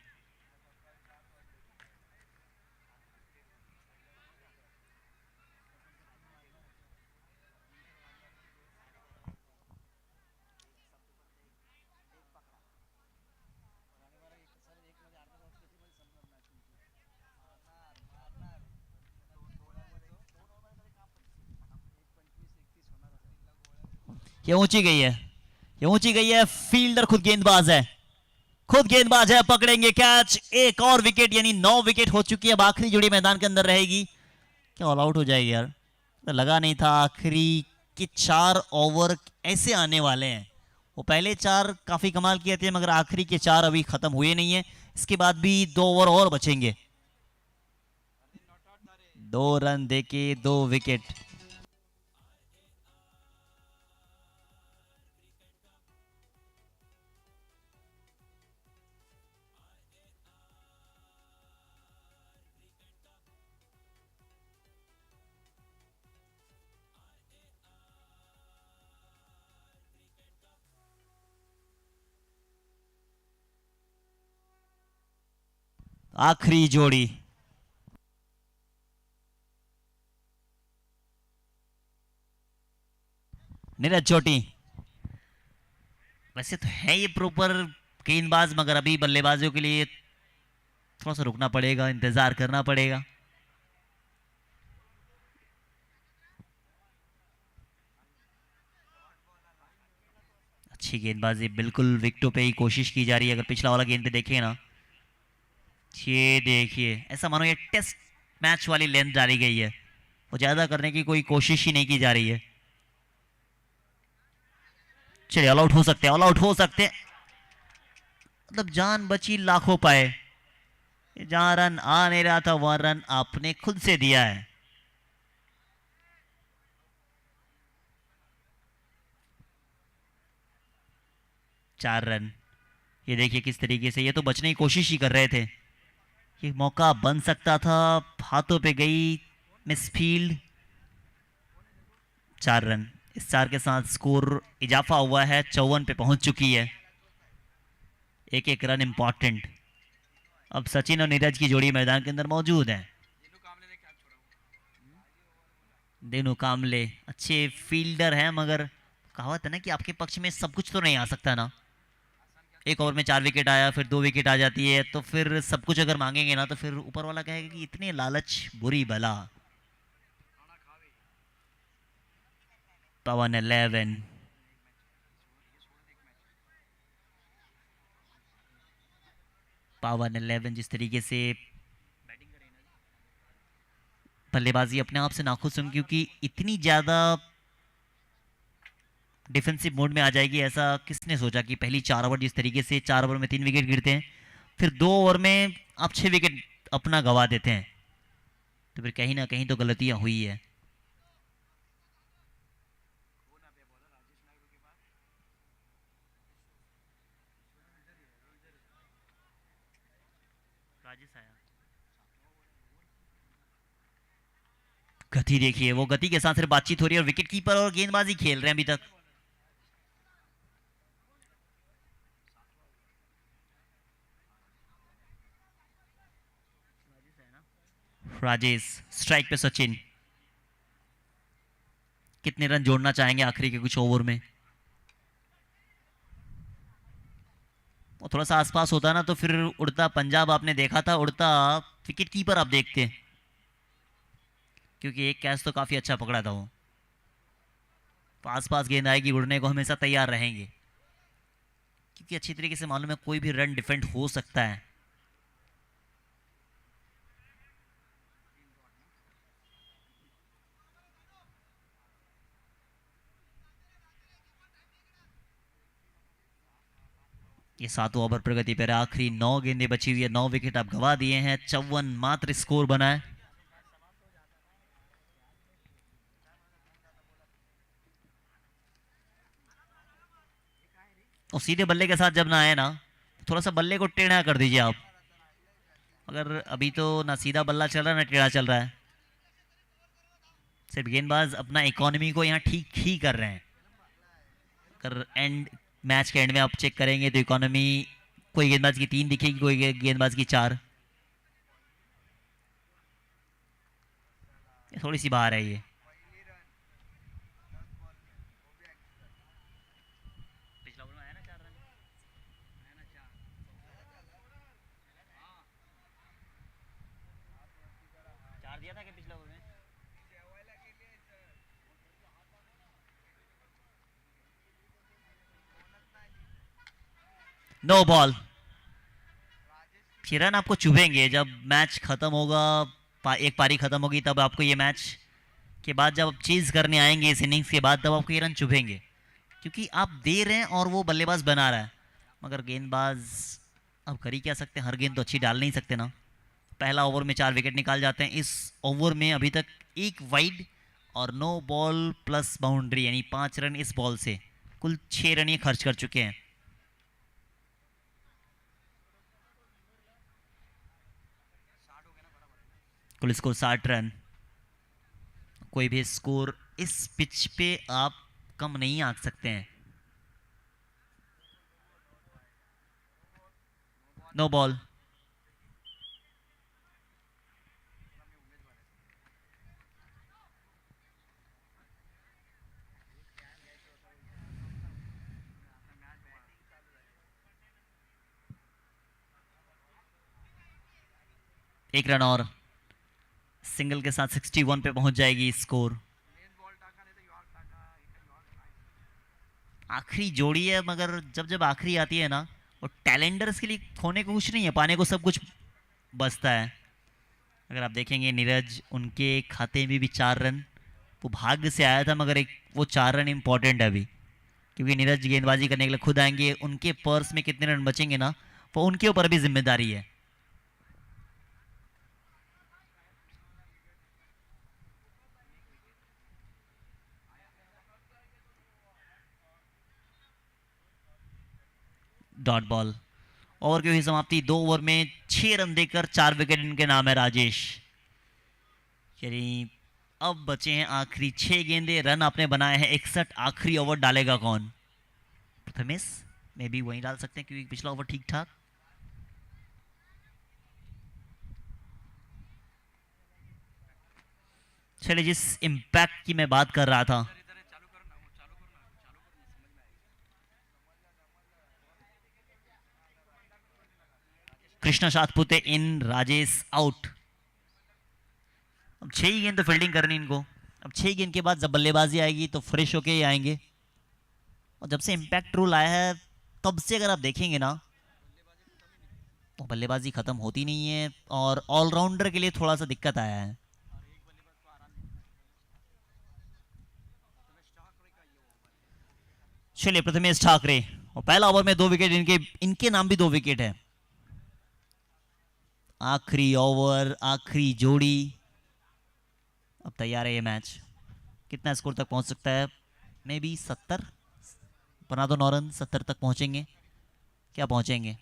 Speaker 2: ये ऊंची गई है, ये ऊंची गई है। फील्डर खुद गेंदबाज है, खुद गेंदबाज है, पकड़ेंगे कैच। एक और विकेट, यानी 9 विकेट हो चुकी है। अब आखिरी जोड़ी मैदान के अंदर रहेगी। क्या ऑल आउट हो जाएगी यार? तो लगा नहीं था आखिरी के 4 ओवर ऐसे आने वाले हैं। वो पहले 4 काफी कमाल किए थे, मगर आखिरी के 4 अभी खत्म हुए नहीं है। इसके बाद भी 2 ओवर और बचेंगे। 2 रन देके 2 विकेट। आखिरी जोड़ी, नीरज चोटी। वैसे तो है ये प्रॉपर गेंदबाज, मगर अभी बल्लेबाजों के लिए थोड़ा सा रुकना पड़ेगा, इंतजार करना पड़ेगा। अच्छी गेंदबाजी, बिल्कुल विकेटों पे ही कोशिश की जा रही है। अगर पिछला वाला गेंद पे देखें ना, ये देखिए ऐसा मानो ये टेस्ट मैच वाली लेंथ डाली गई है, वो ज्यादा करने की कोई कोशिश ही नहीं की जा रही है। चलिए ऑल आउट हो सकते हैं, ऑल आउट हो सकते हैं। मतलब जान बची लाखों पाए। जहां रन आ नहीं रहा था वहां रन आपने खुद से दिया है। चार रन, ये देखिए किस तरीके से, ये तो बचने की कोशिश ही कर रहे थे। ये मौका बन सकता था, हाथों पे गई मिसफील्ड। 4 रन, इस 4 के साथ स्कोर इजाफा हुआ है, 54 पे पहुंच चुकी है। एक एक रन इंपॉर्टेंट। अब सचिन और नीरज की जोड़ी मैदान के अंदर मौजूद है। दिनू कामले अच्छे फील्डर हैं, मगर कहावत है ना कि आपके पक्ष में सब कुछ तो नहीं आ सकता ना। एक ओवर में 4 विकेट आया, फिर 2 विकेट आ जाती है, तो फिर सब कुछ अगर मांगेंगे ना तो फिर ऊपर वाला कहेगा कि इतने लालच बुरी बला। पवन 11, पवन 11 जिस तरीके से बल्लेबाजी अपने आप से नाखुश हूं, क्योंकि इतनी ज्यादा डिफेंसिव मोड में आ जाएगी, ऐसा किसने सोचा कि पहली 4 ओवर जिस तरीके से 4 ओवर में 3 विकेट गिरते हैं, फिर 2 ओवर में आप 6 विकेट अपना गवा देते हैं, तो फिर कहीं ना कहीं तो गलतियां हुई है। गति देखिए, वो गति के साथ सिर्फ बातचीत हो रही है और विकेट कीपर और गेंदबाजी खेल रहे हैं अभी तक। राजेश स्ट्राइक पे सचिन, कितने रन जोड़ना चाहेंगे आखिरी के कुछ ओवर में? वो थोड़ा सा आसपास होता ना तो फिर उड़ता पंजाब आपने देखा था, उड़ता विकेट कीपर आप देखते हैं, क्योंकि एक कैच तो काफी अच्छा पकड़ा था वो। पास पास गेंद आएगी, उड़ने को हमेशा तैयार रहेंगे, क्योंकि अच्छी तरीके से मालूम है कोई भी रन डिफेंड हो सकता है। ये 7 ओवर प्रगति पर, आखिरी 9 गेंदें बची हुई है, 9 विकेट आप गवा दिए हैं, 54 मात्र स्कोर बना है। और सीधे बल्ले के साथ जब ना आए ना, थोड़ा सा बल्ले को टेढ़ा कर दीजिए आप। अगर अभी तो ना सीधा बल्ला चल रहा है ना टेढ़ा चल रहा है, सिर्फ गेंदबाज अपना इकोनॉमी को यहाँ ठीक ही कर रहे हैं। अगर एंड मैच के एंड में आप चेक करेंगे तो इकोनॉमी कोई गेंदबाज की 3 दिखेगी, कोई गेंदबाज की 4। थोड़ी सी बाहर है ये। No ball. ये रन आपको चुभेंगे जब मैच खत्म होगा, एक पारी खत्म होगी, तब आपको ये मैच के बाद जब आप चेज करने आएंगे इस इनिंग्स के बाद, तब आपको ये रन चुभेंगे, क्योंकि आप दे रहे हैं और वो बल्लेबाज बना रहा है। मगर गेंदबाज अब कर ही क्या सकते हैं, हर गेंद तो अच्छी डाल नहीं सकते ना। पहला ओवर में 4 विकेट निकाल जाते हैं। इस ओवर में अभी तक 1 वाइड और नो बॉल प्लस बाउंड्री, यानी 5 रन इस बॉल से, कुल 6 रन ये खर्च कर चुके हैं। कुल स्कोर 60 रन। कोई भी स्कोर इस पिच पे आप कम नहीं आंक सकते हैं। No ball. एक रन और, सिंगल के साथ 61 पे पहुंच जाएगी स्कोर। आखिरी जोड़ी है, मगर जब जब आखिरी आती है ना, और टैलेंडर्स के लिए खोने को कुछ नहीं है, पाने को सब कुछ बचता है। अगर आप देखेंगे नीरज, उनके खाते में भी 4 रन, वो भाग्य से आया था, मगर एक वो 4 रन इंपॉर्टेंट है अभी, क्योंकि नीरज गेंदबाजी करने के लिए खुद आएंगे। उनके पर्स में कितने रन बचेंगे ना, वो उनके ऊपर भी जिम्मेदारी है। Dot ball. ओवर की हुई समाप्ति, 2 ओवर में 6 रन देकर 4 विकेट इनके नाम है राजेश। यानी अब बचे हैं आखिरी 6 गेंदे, रन आपने बनाए हैं 61। आखिरी ओवर डालेगा कौन? प्रथमेश में भी वहीं डाल सकते हैं, क्योंकि पिछला ओवर ठीक ठाक। चलिए, जिस इंपैक्ट की मैं बात कर रहा था, कृष्णा सातपुते इन, राजेश आउट। अब 6 ही गेंद तो फील्डिंग करनी इनको। अब 6 गेंद के बाद जब बल्लेबाजी आएगी तो फ्रेश होके ही आएंगे। और जब से इंपैक्ट रूल आया है तब से अगर आप देखेंगे ना, वो बल्लेबाजी खत्म होती नहीं है, और ऑलराउंडर के लिए थोड़ा सा दिक्कत आया है। चलिए, प्रथमेश ठाकरे, और पहला ओवर में 2 विकेट इनके, इनके नाम भी 2 विकेट है। आखिरी ओवर, आखिरी जोड़ी, अब तैयार है ये मैच। कितना स्कोर तक पहुंच सकता है? मे बी 70 बना दो, 9 रन, 70 तक पहुंचेंगे क्या? पहुंचेंगे।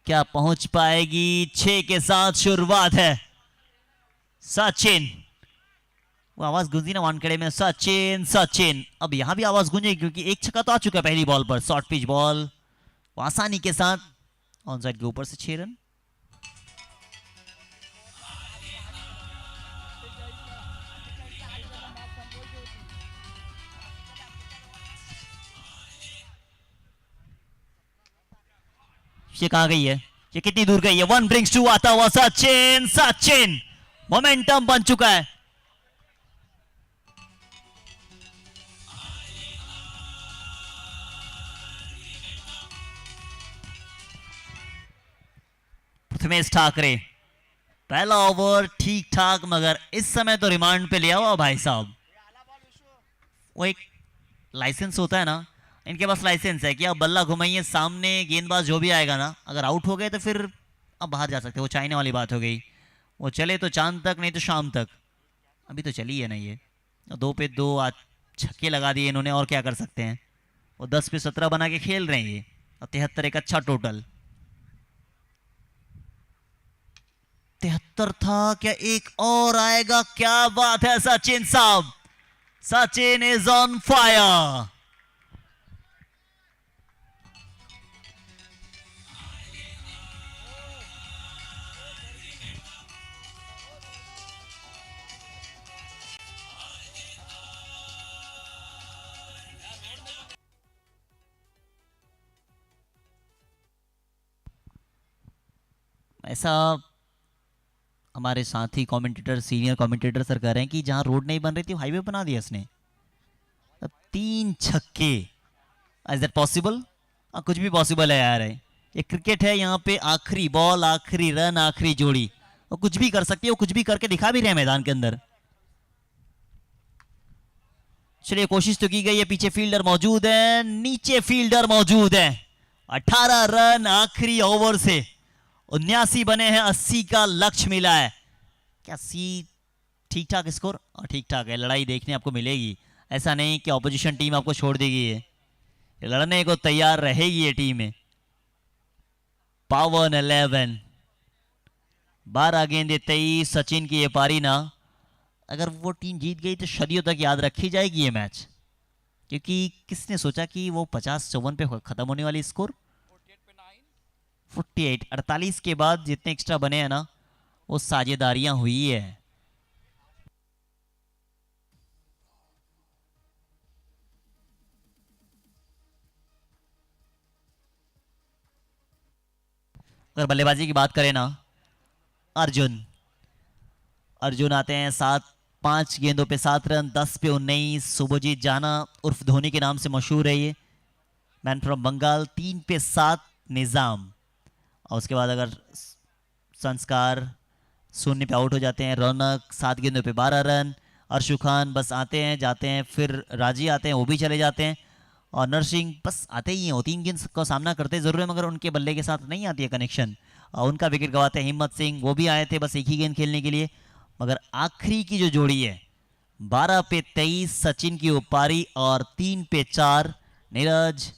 Speaker 2: क्या पहुंच पाएगी? 6 के साथ शुरुआत है। सचिन, वो आवाज गूंजी ना वानखेड़े में, सचिन सचिन। अब यहां भी आवाज गूंजेगी क्योंकि एक छक्का तो आ चुका है पहली बॉल पर। शॉर्ट पिच बॉल आसानी के साथ ऑन साइड के ऊपर से 6 रन। ये कहां गई है? ये कितनी दूर गई है? 1 ब्रिंग्स 2 आता हुआ सचिन। सचिन मोमेंटम बन चुका है। प्रथमेश ठाकरे, पहला ओवर ठीक ठाक, मगर इस समय तो रिमांड पे लिया हुआ भाई साहब। वो एक लाइसेंस होता है ना, इनके पास लाइसेंस है कि आप बल्ला घुमाइए, सामने गेंदबाज जो भी आएगा ना, अगर आउट हो गए तो फिर अब बाहर जा सकते हो। वो चाइना वाली बात हो गई, वो चले तो चांद तक नहीं तो शाम तक। अभी तो चली है ना ये 2 पे 2 आज छक्के लगा दिए इन्होंने, और क्या कर सकते हैं। वो 10 पे 17 बना के खेल रहे हैं ये, और 73 एक अच्छा टोटल। 73 था क्या? एक और आएगा? क्या बात है सचिन साहब, सचिन इज ऑन फायर। ऐसा हमारे साथी कमेंटेटर, सीनियर कमेंटेटर सर कह रहे हैं कि जहां रोड नहीं बन रही थी हाईवे बना दिया इसने। अब 3 छक्के, इज दैट पॉसिबल? कुछ भी पॉसिबल है यार। ये क्रिकेट है, यहाँ पे आखिरी बॉल, आखिरी रन, आखिरी जोड़ी, वो कुछ भी कर सकती है। वो कुछ भी करके दिखा भी रहे हैं मैदान के अंदर। चलिए कोशिश तो की गई है, पीछे फील्डर मौजूद है, नीचे फील्डर मौजूद है। 18 रन आखिरी ओवर से 79 बने हैं, 80 का लक्ष्य मिला है। क्या 80 ठीक ठाक स्कोर? ठीक ठाक है। लड़ाई देखने आपको मिलेगी, ऐसा नहीं कि ऑपोजिशन टीम आपको छोड़ देगी। ये लड़ने को तैयार रहेगी ये टीम में। पावन 11, 12 गेंदे 23। सचिन की ये पारी ना, अगर वो टीम जीत गई तो सदियों तक याद रखी जाएगी ये मैच, क्योंकि किसने सोचा कि वो 50-54 पे खत्म होने वाली स्कोर। 48, 48 के बाद जितने एक्स्ट्रा बने हैं ना, वो साझेदारियां हुई है। अगर बल्लेबाजी की बात करें ना, अर्जुन अर्जुन आते हैं 5 गेंदों पे 7 रन, 10 पे 19। शुभजीत जाना उर्फ धोनी के नाम से मशहूर है ये, मैन फ्रॉम बंगाल। 3 पे 7 निजाम, और उसके बाद अगर संस्कार 0 पे आउट हो जाते हैं। रौनक 7 गेंदों पे 12 रन। अर्शु खान बस आते हैं जाते हैं, फिर राजी आते हैं वो भी चले जाते हैं, और नरसिंह बस आते ही हैं। वो 3 गेंद का सामना करते जरूर है, मगर उनके बल्ले के साथ नहीं आती है कनेक्शन, और उनका विकेट गवाते हैं। हिम्मत सिंह वो भी आए थे बस एक ही गेंद खेलने के लिए, मगर आखिरी की जो जोड़ी है 12 पे 23 सचिन की उपारी, और 3 पे 4 नीरज।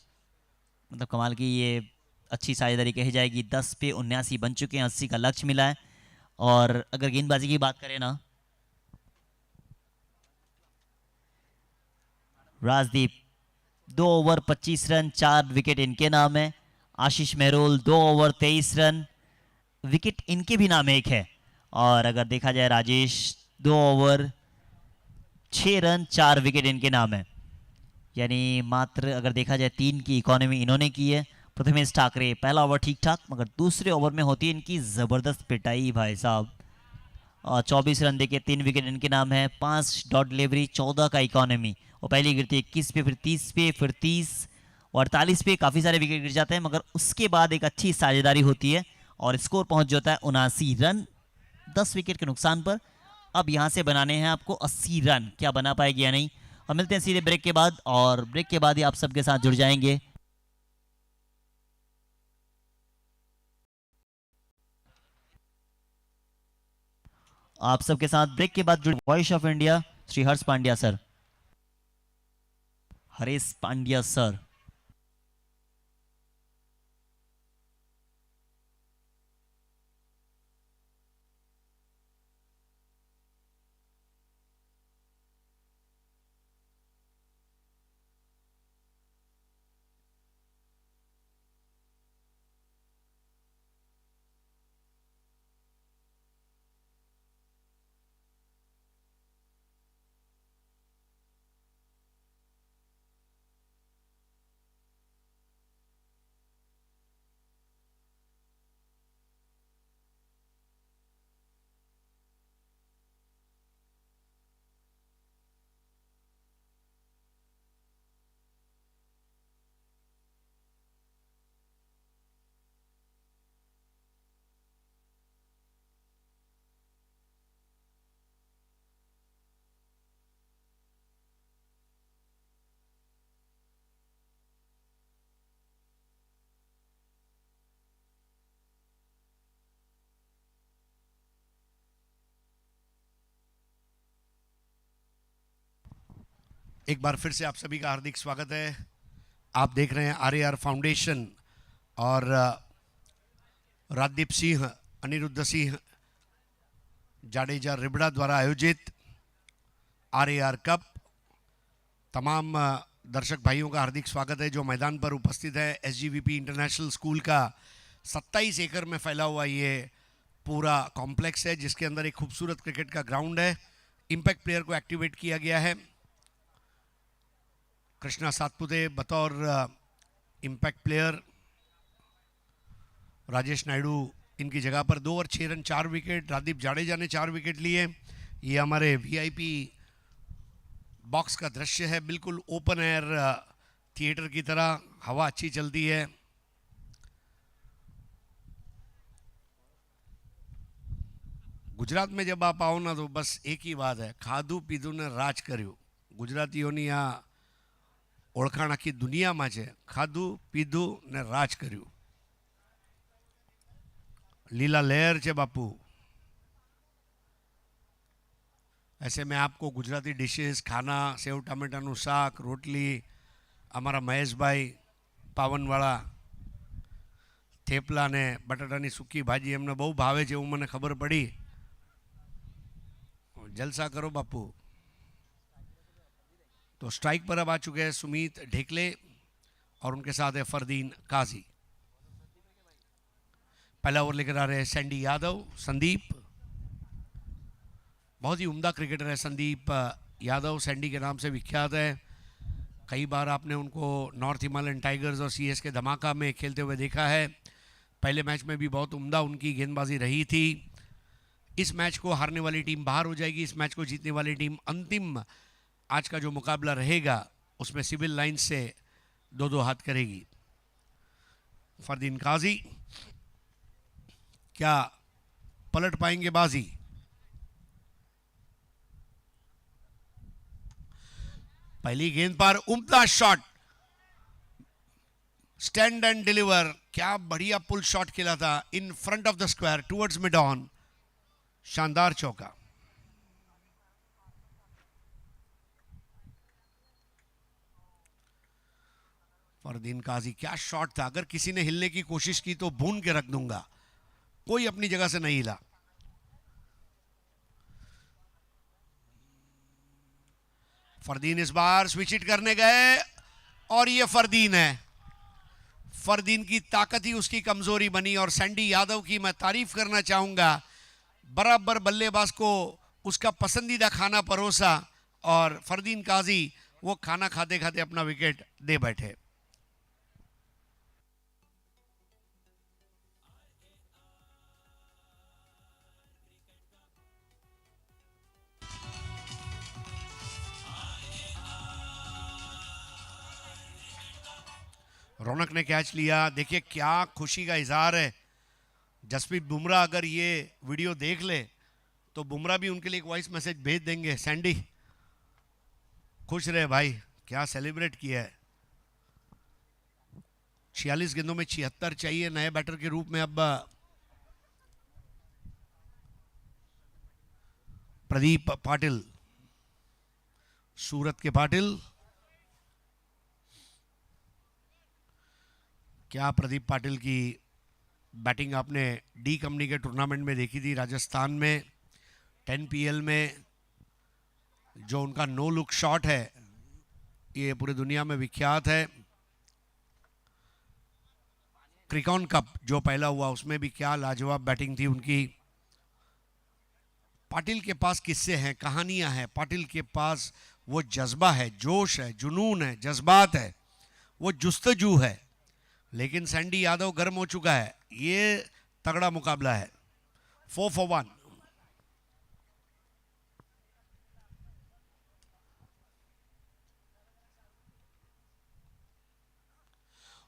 Speaker 2: मतलब कमाल की ये अच्छी साझेदारी कही जाएगी। 10 पे 79 बन चुके हैं, 80 का लक्ष्य मिला है। और अगर गेंदबाजी की बात करें ना, राजदीप 2 ओवर 25 रन, 4 विकेट इनके नाम है। आशीष मेहरोल 2 ओवर 23 रन, विकेट इनके भी नाम एक है। और अगर देखा जाए राजेश 2 ओवर 6 रन, 4 विकेट इनके नाम है। यानी मात्र अगर देखा जाए 3 की इकोनॉमी इन्होंने की है। प्रथमेश ठाकरे पहला ओवर ठीक ठाक, मगर दूसरे ओवर में होती है इनकी जबरदस्त पिटाई भाई साहब। और 24 रन देके 3 विकेट इनके नाम है। 5 डॉट डिलीवरी, 14 का इकोनॉमी। वो पहली गिरती 21 पे, फिर 30 पे, फिर 30 और 48 पे काफ़ी सारे विकेट गिर जाते हैं, मगर उसके बाद एक अच्छी साझेदारी होती है और स्कोर पहुंच जाता है 79 रन 10 विकेट के नुकसान पर। अब यहां से बनाने हैं आपको 80 रन, क्या बना पाएगी या नहीं। और मिलते हैं सीधे ब्रेक के बाद, और ब्रेक के बाद ही आप सबके साथ जुड़ जाएंगे। आप सबके साथ ब्रेक के बाद जुड़े voice of India Shri Harsh Pandya sir, Harish Pandya sir.
Speaker 3: एक बार फिर से आप सभी का हार्दिक स्वागत है। आप देख रहे हैं आरएआर फाउंडेशन और राजदीप सिंह, अनिरुद्ध सिंह जाडेजा रिबड़ा द्वारा आयोजित आरएआर कप। तमाम दर्शक भाइयों का हार्दिक स्वागत है जो मैदान पर उपस्थित है। एसजीवीपी इंटरनेशनल स्कूल का 27 एकड़ में फैला हुआ ये पूरा कॉम्प्लेक्स है, जिसके अंदर एक खूबसूरत क्रिकेट का ग्राउंड है। इम्पैक्ट प्लेयर को एक्टिवेट किया गया है। कृष्णा सातपुते बतौर इम्पैक्ट प्लेयर, राजेश नायडू इनकी जगह पर 2 और 6 रन 4 विकेट। राजदीप जाडेजा ने 4 विकेट लिए। ये हमारे वीआईपी बॉक्स का दृश्य है, बिल्कुल ओपन एयर थिएटर की तरह। हवा अच्छी चलती है। गुजरात में जब आप आओ ना तो बस एक ही बात है, खाधू पीधू ने राज કર્યું। गुजरातीઓની આ ઓળખાણ આખી દુનિયામાં છે, ખાધું પીધું ને રાજ કર્યું। लीला लहर છે बापू। ऐसे में आपको गुजराती डिशेस खाना, सेव टामेटाનું શાક, રોટલી, અમારા મહેશભાઈ પાવનવાળા થેપલા ને બટાટાની સૂકી ભાજી એમને બહુ ભાવે છે એવું મને ખબર પડી। जलसा करो बापू। तो स्ट्राइक पर अब आ चुके हैं सुमीत ढेकले और उनके साथ है फरदीन काजी। पहला ओवर लेकर आ रहे हैं सैंडी यादव, संदीप। बहुत ही उम्दा क्रिकेटर है संदीप यादव, सैंडी के नाम से विख्यात है। कई बार आपने उनको नॉर्थ हिमालयन टाइगर्स और सीएस के धमाका में खेलते हुए देखा है। पहले मैच में भी बहुत उम्दा उनकी गेंदबाजी रही थी। इस मैच को हारने वाली टीम बाहर हो जाएगी। इस मैच को जीतने वाली टीम अंतिम आज का जो मुकाबला रहेगा उसमें सिविल लाइन से 2-2 हाथ करेगी। फरदीन काजी क्या पलट पाएंगे बाजी? पहली गेंद पर उम्दा शॉट, स्टैंड एंड डिलीवर। क्या बढ़िया पुल शॉट खेला था in front of the square towards mid on. शानदार चौका। फरदीन काजी क्या शॉट था, अगर किसी ने हिलने की कोशिश की तो भून के रख दूंगा। कोई अपनी जगह से नहीं हिला। फरदीन इस बार स्विच हिट करने गए और ये फरदीन है। फरदीन की ताकत ही उसकी कमजोरी बनी और सैंडी यादव की मैं तारीफ करना चाहूंगा। बराबर बल्लेबाज को उसका पसंदीदा खाना परोसा और फरदीन काजी वो खाना खाते खाते अपना विकेट दे बैठे। रौनक ने कैच लिया। देखिए क्या खुशी का इजहार है। जसप्रीत बुमराह अगर ये वीडियो देख ले तो बुमराह भी उनके लिए एक वॉइस मैसेज भेज देंगे। सैंडी खुश रहे भाई, क्या सेलिब्रेट किया है। 46 गेंदों में 76 चाहिए नए बैटर के रूप में। अब प्रदीप पाटिल, सूरत के पाटिल। क्या प्रदीप पाटिल की बैटिंग आपने डी कंपनी के टूर्नामेंट में देखी थी राजस्थान में 10 पीएल में। जो उनका नो लुक शॉट है ये पूरी दुनिया में विख्यात है। क्रिकॉन कप जो पहला हुआ उसमें भी क्या लाजवाब बैटिंग थी उनकी। पाटिल के पास किस्से हैं, कहानियां हैं। पाटिल के पास वो जज्बा है, जोश है, जुनून है, जज्बात है, वो जुस्तजू है। लेकिन सैंडी यादव गर्म हो चुका है। ये तगड़ा मुकाबला है। 4 for 1।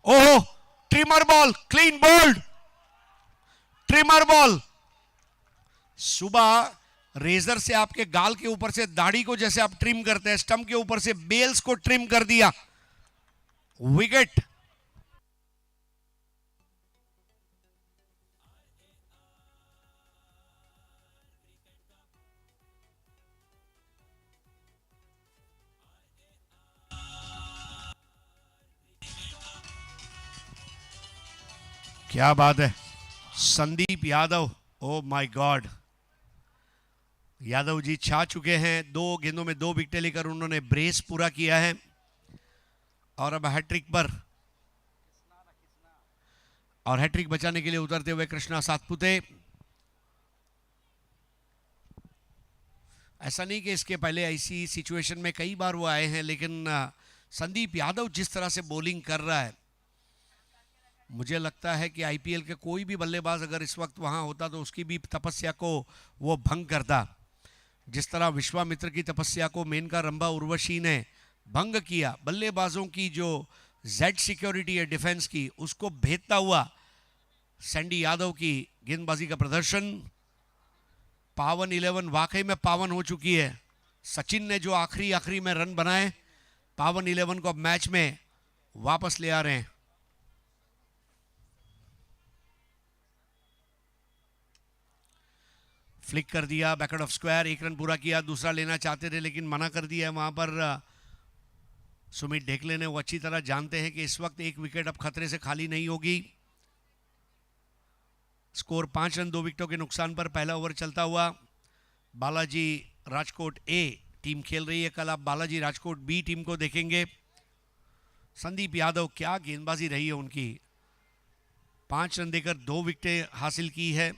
Speaker 3: ओहो, trimmer ball, clean bowled, trimmer ball. सुबह रेजर से आपके गाल के ऊपर से दाढ़ी को जैसे आप ट्रिम करते हैं, स्टंप के ऊपर से बेल्स को ट्रिम कर दिया। विकेट। क्या बात है, Sandeep Yadav, oh my god, Yadav ji छा चुके हैं। 2 गेंदों में 2 विकेटें लेकर उन्होंने ब्रेस पूरा किया है और अब हैट्रिक पर, और हैट्रिक बचाने के लिए उतरते हुए कृष्णा सातपुते। ऐसा नहीं कि इसके पहले ऐसी सिचुएशन में कई बार वो आए हैं, लेकिन संदीप यादव जिस तरह से बॉलिंग कर रहा है, मुझे लगता है कि आईपीएल के कोई भी बल्लेबाज अगर इस वक्त वहां होता तो उसकी भी तपस्या को वो भंग करता। जिस तरह विश्वामित्र की तपस्या को मेनका रंभा उर्वशी ने भंग किया, बल्लेबाजों की जो जेड सिक्योरिटी है डिफेंस की, उसको भेदता हुआ सैंडी यादव की गेंदबाजी का प्रदर्शन। पावन 11 वाकई में पावन हो चुकी है। सचिन ने जो आखिरी में रन बनाए, पावन 11 को अब मैच में वापस ले आ रहे हैं। फ्लिक कर दिया बैकआउट ऑफ स्क्वायर, 1 रन पूरा किया। दूसरा लेना चाहते थे लेकिन मना कर दिया है वहां पर सुमित ढेकले ने। वो अच्छी तरह जानते हैं कि इस वक्त 1 विकेट अब खतरे से खाली नहीं होगी। स्कोर 5 रन 2 विकेटों के नुकसान पर पहला ओवर चलता हुआ। बालाजी राजकोट ए टीम खेल रही है, कल आप बालाजी राजकोट बी टीम को देखेंगे। संदीप यादव, क्या गेंदबाजी रही है उनकी, 5 रन देकर 2 विकेटें हासिल की है।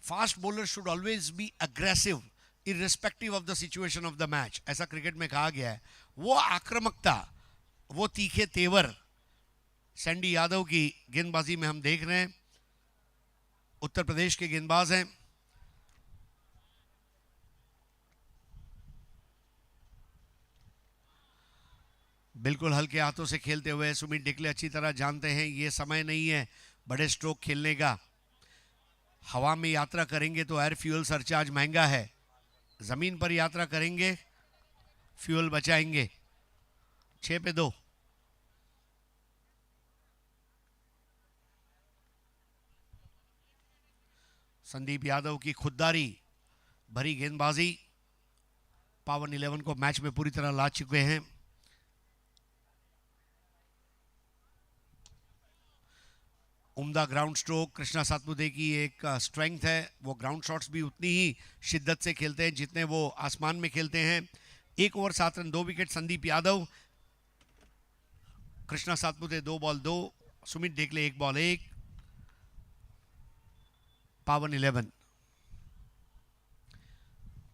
Speaker 3: Fast bowler should always be aggressive irrespective of the situation of the match, ऐसा क्रिकेट में कहा गया है। वो आक्रामकता, वो तीखे तेवर सैंडी यादव की गेंदबाजी में हम देख रहे हैं। उत्तर प्रदेश के गेंदबाज हैं। बिल्कुल हल्के हाथों से खेलते हुए सुमित ढेकले अच्छी तरह जानते हैं ये समय नहीं है बड़े स्ट्रोक खेलने का। हवा में यात्रा करेंगे तो एयर फ्यूल सरचार्ज महंगा है, जमीन पर यात्रा करेंगे फ्यूल बचाएंगे। 6 पे 2। संदीप यादव की खुददारी भरी गेंदबाजी पावन 11 को मैच में पूरी तरह ला चुके हैं। उम्दा ग्राउंड स्ट्रोक कृष्णा सातपुते की एक स्ट्रेंथ है। वो ग्राउंड शॉट्स भी उतनी ही शिद्दत से खेलते हैं जितने वो आसमान में खेलते हैं। 1 over 7 run 2 wicket Sandeep Yadav. Krishna Satpute 2 ball 2, Sumit Dhekle 1 ball 1। पावन 11।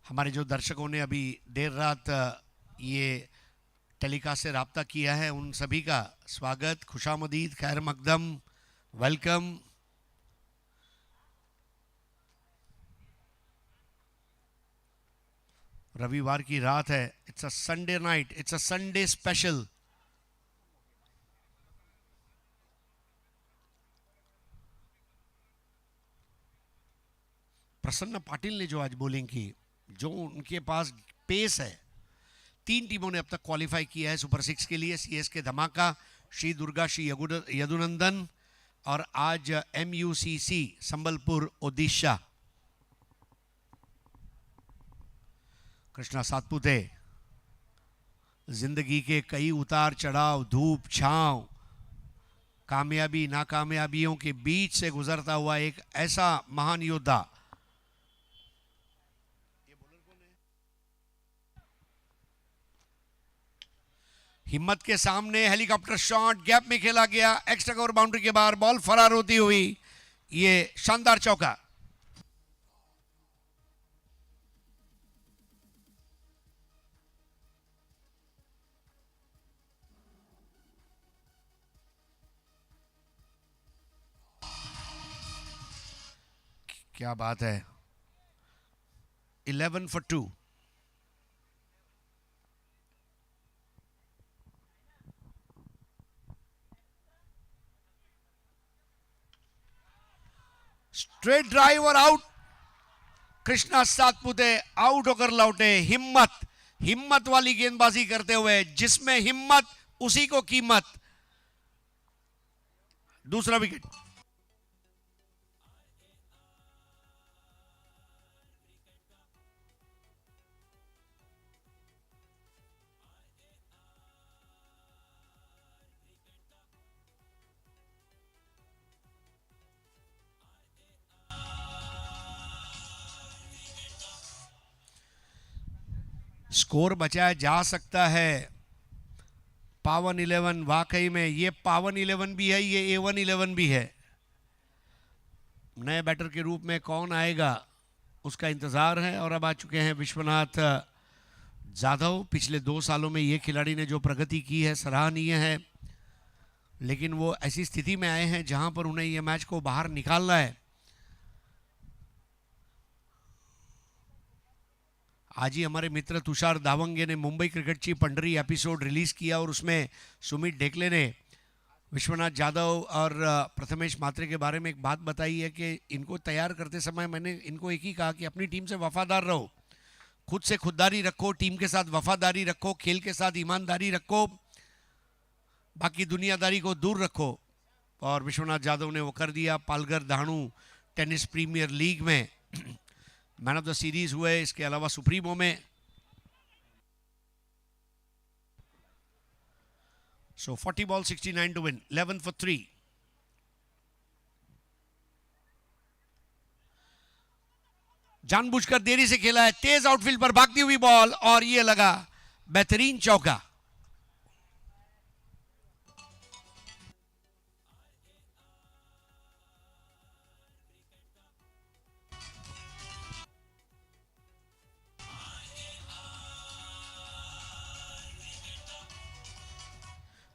Speaker 3: हमारे जो दर्शकों ने अभी देर रात ये टेलीकास्ट से राब्ता किया है, उन सभी का स्वागत, खुशामदीद, खैर मकदम, वेलकम। रविवार की रात है, it's a Sunday night, it's a Sunday special. प्रसन्न पाटिल ने जो आज बॉलिंग की, जो उनके पास पेस है। 3 टीमों ने अब तक क्वालिफाई किया है सुपर 6 के लिए। सीएसके धमाका, श्री दुर्गा, श्री यदुनंदन और आज MUCC संबलपुर ओडिशा। कृष्णा सातपुते जिंदगी के कई उतार चढ़ाव, धूप छांव, कामयाबी नाकामयाबियों के बीच से गुजरता हुआ एक ऐसा महान योद्धा। हिम्मत के सामने हेलीकॉप्टर शॉट, गैप में खेला गया, एक्स्ट्रा कवर बाउंड्री के बाहर, बॉल फरार होती हुई ये शानदार चौका। क्या बात है, 11 for 2। स्ट्रेट ड्राइव और आउट। कृष्णा सातपुते आउट होकर लौटे। हिम्मत वाली गेंदबाजी करते हुए, जिसमें हिम्मत उसी को कीमत। दूसरा विकेट। स्कोर बचाया जा सकता है। पावन 11 वाकई में ये पावन 11 भी है, ये A1 11 भी है। नए बैटर के रूप में कौन आएगा उसका इंतजार है। और अब आ चुके हैं विश्वनाथ जाधव। पिछले 2 सालों में ये खिलाड़ी ने जो प्रगति की है सराहनीय है, लेकिन वो ऐसी स्थिति में आए हैं जहां पर उन्हें ये मैच को बाहर निकालना है। आज ही हमारे मित्र तुषार दावंगे ने मुंबई क्रिकेटची पंढरी एपिसोड रिलीज किया और उसमें सुमित ढेकले ने विश्वनाथ जाधव और प्रथमेश मात्रे के बारे में एक बात बताई है कि इनको तैयार करते समय मैंने इनको एक ही कहा कि अपनी टीम से वफादार रहो, खुद से खुददारी रखो, टीम के साथ वफादारी रखो, खेल के साथ ईमानदारी रखो, बाकी दुनियादारी को दूर रखो। और विश्वनाथ जाधव ने वो कर दिया। पालघर दाणू टेनिस प्रीमियर लीग में मैन ऑफ द सीरीज हुए, इसके अलावा सुप्रीमो में। So 40 ball 69 to win, 11 for 3. जानबूझकर देरी से खेला है, तेज आउटफील्ड पर भागती हुई बॉल और ये लगा बेहतरीन चौका।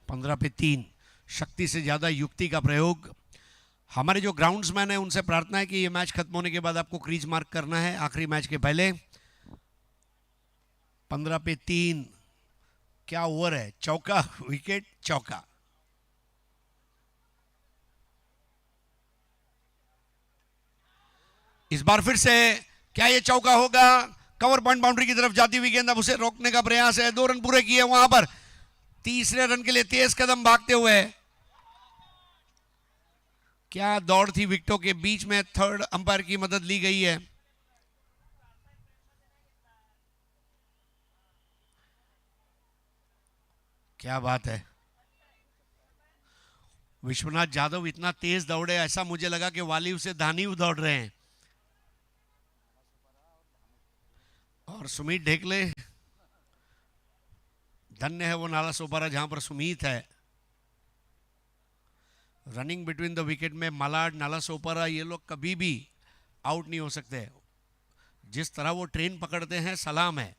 Speaker 3: पंद्रह पे 3, शक्ति से ज्यादा युक्ति का प्रयोग। हमारे जो ग्राउंड्समैन है उनसे प्रार्थना है कि ये मैच खत्म होने के बाद आपको क्रीज मार्क करना है आखिरी मैच के पहले। 15 पे 3, क्या ओवर है, चौका, विकेट, चौका। इस बार फिर से क्या ये चौका होगा? कवर पॉइंट बाउंड्री की तरफ जाती हुई गेंद, अब उसे रोकने का प्रयास है। 2 रन पूरे किए वहां पर, तीसरे रन के लिए तेज कदम भागते हुए। क्या दौड़ थी विकेटों के बीच में, थर्ड अंपायर की मदद ली गई है। क्या बात है, विश्वनाथ जाधव इतना तेज दौड़े, ऐसा मुझे लगा कि वालिव से दानिव दौड़ रहे हैं। और सुमित ढेकले, धन्य है वो नाला सोपारा जहां पर सुमीत है। रनिंग बिटवीन द विकेट में मलाड, नाला सोपारा, ये लोग कभी भी आउट नहीं हो सकते। जिस तरह वो ट्रेन पकड़ते हैं, सलाम है।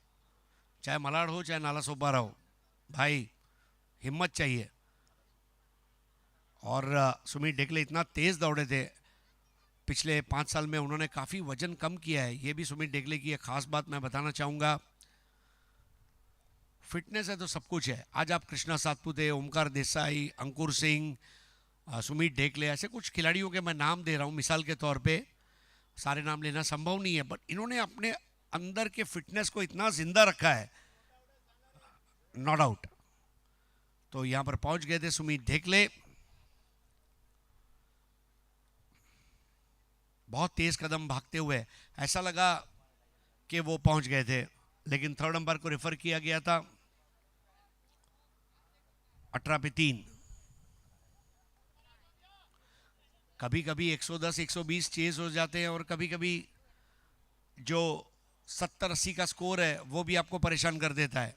Speaker 3: चाहे मलाड हो चाहे नाला सोपारा हो, भाई हिम्मत चाहिए। और सुमित ढेकले इतना तेज दौड़े थे, पिछले 5 साल में उन्होंने काफी वजन कम किया है। ये भी सुमित ढेकले की एक खास बात मैं बताना चाहूंगा। फिटनेस है तो सब कुछ है। आज आप कृष्णा सातपुते, ओमकार देसाई, अंकुर सिंह, सुमित ढेकले, ऐसे कुछ खिलाड़ियों के मैं नाम दे रहा हूं मिसाल के तौर पे। सारे नाम लेना संभव नहीं है, बट इन्होंने अपने अंदर के फिटनेस को इतना जिंदा रखा है, नो डाउट। तो यहां पर पहुंच गए थे सुमित ढेकले। बहुत तेज कदम भागते हुए, ऐसा लगा कि वो पहुंच गए थे, लेकिन थर्ड अंपायर को रेफर किया गया था। 18 पे 3। कभी कभी 110 120 चेज हो जाते हैं और कभी कभी जो 70-80 का स्कोर है वो भी आपको परेशान कर देता है।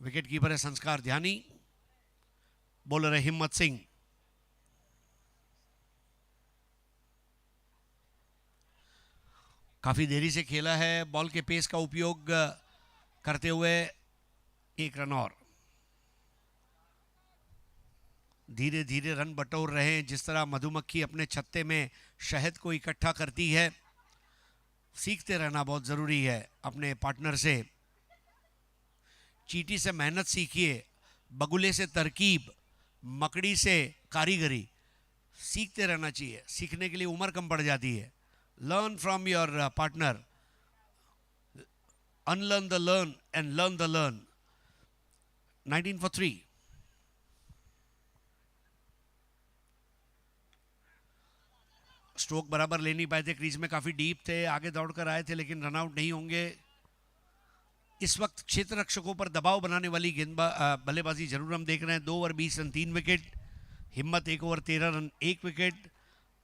Speaker 3: विकेट कीपर है संस्कार ध्यानी, बॉलर है हिम्मत सिंह। काफी देरी से खेला है, बॉल के पेस का उपयोग करते हुए 1 रन और। धीरे धीरे रन बटोर रहे हैं, जिस तरह मधुमक्खी अपने छत्ते में शहद को इकट्ठा करती है। सीखते रहना बहुत जरूरी है अपने पार्टनर से। चींटी से मेहनत सीखिए, बगुले से तरकीब, मकड़ी से कारीगरी। सीखते रहना चाहिए, सीखने के लिए उम्र कम पड़ जाती है। Learn from your partner, unlearn the learn and learn the learn. 19 for 3. Stroke बराबर ले नहीं पाए थे, क्रीज में काफी डीप थे, आगे दौड़कर आए थे लेकिन रन आउट नहीं होंगे। इस वक्त क्षेत्र रक्षकों पर दबाव बनाने वाली बल्लेबाजी जरूर हम देख रहे हैं। 2 ओवर 20 रन 3 विकेट। हिम्मत 1 ओवर 13 रन 1 विकेट।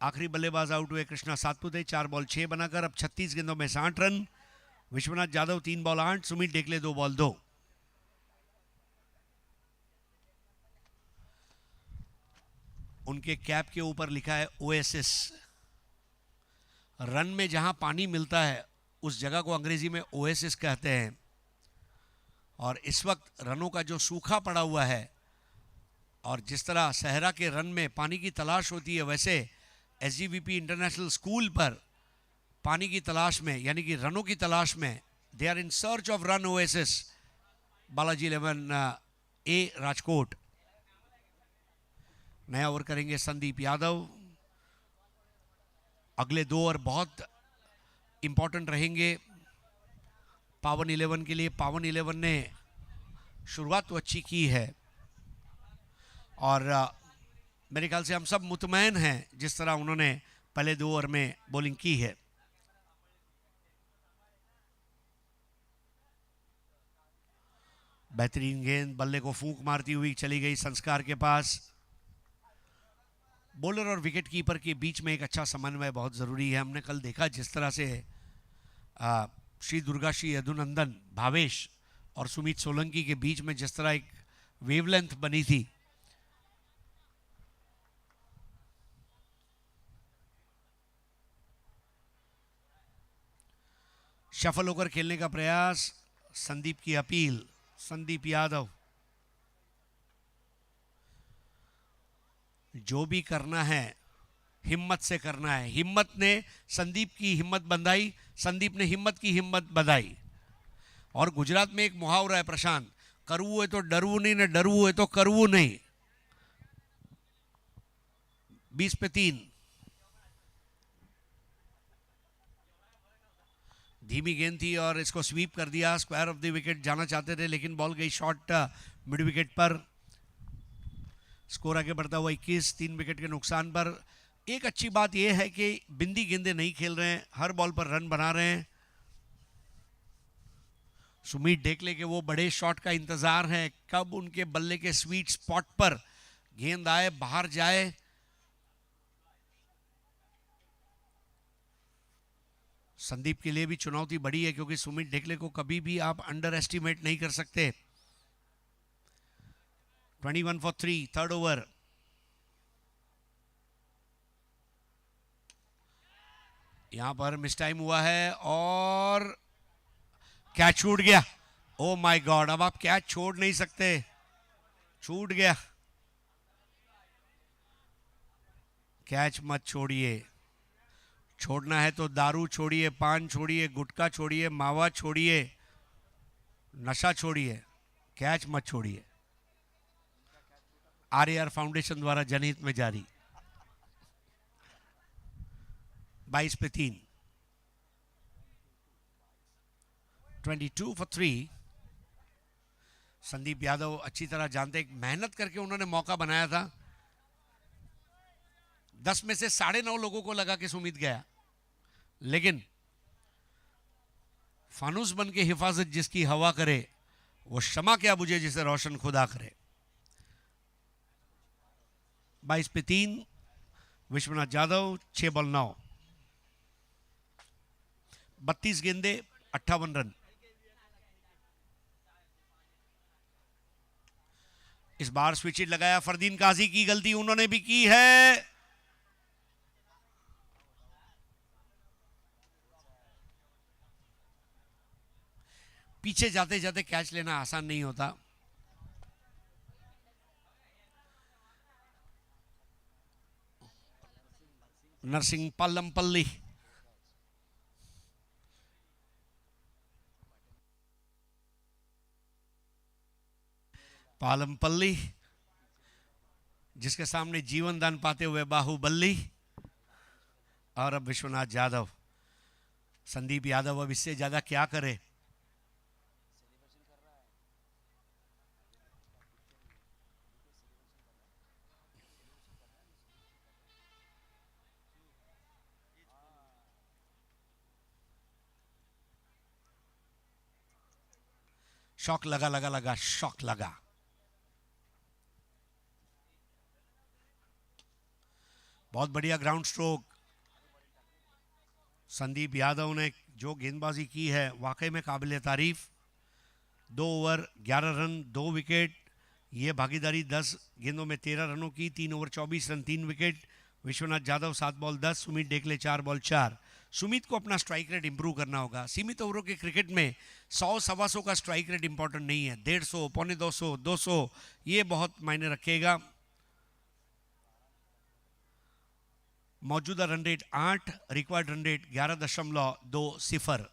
Speaker 3: आखिरी बल्लेबाज आउट हुए कृष्णा सातपुते, 4 बॉल 6 बनाकर। अब 36 गेंदों में 60 run. Vishwanath Jadhav 3 ball 8, Sumit Dekle 2 ball 2। उनके कैप के ऊपर लिखा है ओएसिस। रन में जहां पानी मिलता है उस जगह को अंग्रेजी में ओएसिस कहते हैं। और इस वक्त रनों का जो सूखा पड़ा हुआ है और जिस तरह सहरा के रन में पानी की तलाश होती है, वैसे एसजीवीपी इंटरनेशनल स्कूल पर पानी की तलाश में, यानी कि रनों की तलाश में, they are in search of run oasis. Balaji 11 A Rajkot. नया ओवर करेंगे संदीप यादव। अगले 2 ओवर बहुत इंपॉर्टेंट रहेंगे पावन 11 के लिए। पावन 11 ने शुरुआत तो अच्छी की है और मेरे ख्याल से हम सब मुतमैन हैं जिस तरह उन्होंने पहले 2 ओवर में बॉलिंग की है। बेहतरीन गेंद बल्ले को फूंक मारती हुई चली गई संस्कार के पास। बॉलर और विकेट कीपर के बीच में एक अच्छा समन्वय बहुत ज़रूरी है। हमने कल देखा जिस तरह से श्री दुर्गा, श्री यदुनंदन, भावेश और सुमित सोलंकी के बीच में जिस तरह एक वेवलेंथ बनी थी। शफल होकर खेलने का प्रयास, संदीप की अपील, संदीप यादव। जो भी करना है हिम्मत से करना है। हिम्मत ने संदीप की हिम्मत बंधाई, संदीप ने हिम्मत की हिम्मत बंधाई। और गुजरात में एक मुहावरा है प्रशांत, करवू है तो डरवू नहीं, न डरवू है तो करवू नहीं। 20 पे 3। धीमी गेंद थी और इसको स्वीप कर दिया। स्क्वायर ऑफ द विकेट जाना चाहते थे लेकिन बॉल गई शॉर्ट मिड विकेट पर। स्कोर आगे बढ़ता हुआ 21, 3 विकेट के नुकसान पर। एक अच्छी बात यह है कि बिंदी गेंदें नहीं खेल रहे हैं, हर बॉल पर रन बना रहे हैं। सुमित डेकले के वो बड़े शॉट का इंतजार है, कब उनके बल्ले के स्वीट स्पॉट पर गेंद आए, बाहर जाए। संदीप के लिए भी चुनौती बड़ी है क्योंकि सुमित डेकले को कभी भी आप अंडर एस्टिमेट नहीं कर सकते। 21 for 3, थर्ड ओवर। यहां पर मिस टाइम हुआ है और कैच छूट गया। ओ माय गॉड, अब आप कैच छोड़ नहीं सकते, छूट गया। कैच मत छोड़िए। छोड़ना है तो दारू छोड़िए, पान छोड़िए, गुटखा छोड़िए, मावा छोड़िए, नशा छोड़िए, कैच मत छोड़िए। आरएआर फाउंडेशन द्वारा जनहित में जारी। 22 पे 3, 22 for 3। संदीप यादव अच्छी तरह जानते, एक मेहनत करके उन्होंने मौका बनाया था। 10 में से 9.5 लोगों को लगा कि सुमित गया, लेकिन फानूस बन के हिफाजत जिसकी हवा करे वो शमा क्या बुझे जिसे रोशन खुदा करे। 22 पे 3, विश्वनाथ जाधव 6 बॉल 9, 32 गेंदे 58 रन। इस बार स्विच हिट लगाया, फरदीन काजी की गलती उन्होंने भी की है। पीछे जाते जाते कैच लेना आसान नहीं होता। नरसिंह पालमपल्ली, पालमपल्ली जिसके सामने जीवन दान पाते हुए बाहुबली, और अब विश्वनाथ यादव। संदीप यादव अब इससे ज्यादा क्या करे। शॉक लगा, शॉक लगा। बहुत बढ़िया ग्राउंड स्ट्रोक। संदीप यादव ने जो गेंदबाजी की है वाकई में काबिल तारीफ। 2 ओवर 11 रन 2 विकेट, ये भागीदारी 10 गेंदों में 13 रनों की, 3 over 24 run 3 wicket. Vishwanath Jadhav 7 ball 10, Sumit Dekle 4 ball 4। Sumit को अपना स्ट्राइक रेट इंप्रूव करना होगा। सीमित ओवरों के क्रिकेट में 100-125 का स्ट्राइक रेट इंपॉर्टेंट नहीं है, 150, पौने 200, 200 ये बहुत मायने रखेगा। मौजूदा run rate 8, required run rate 11.20।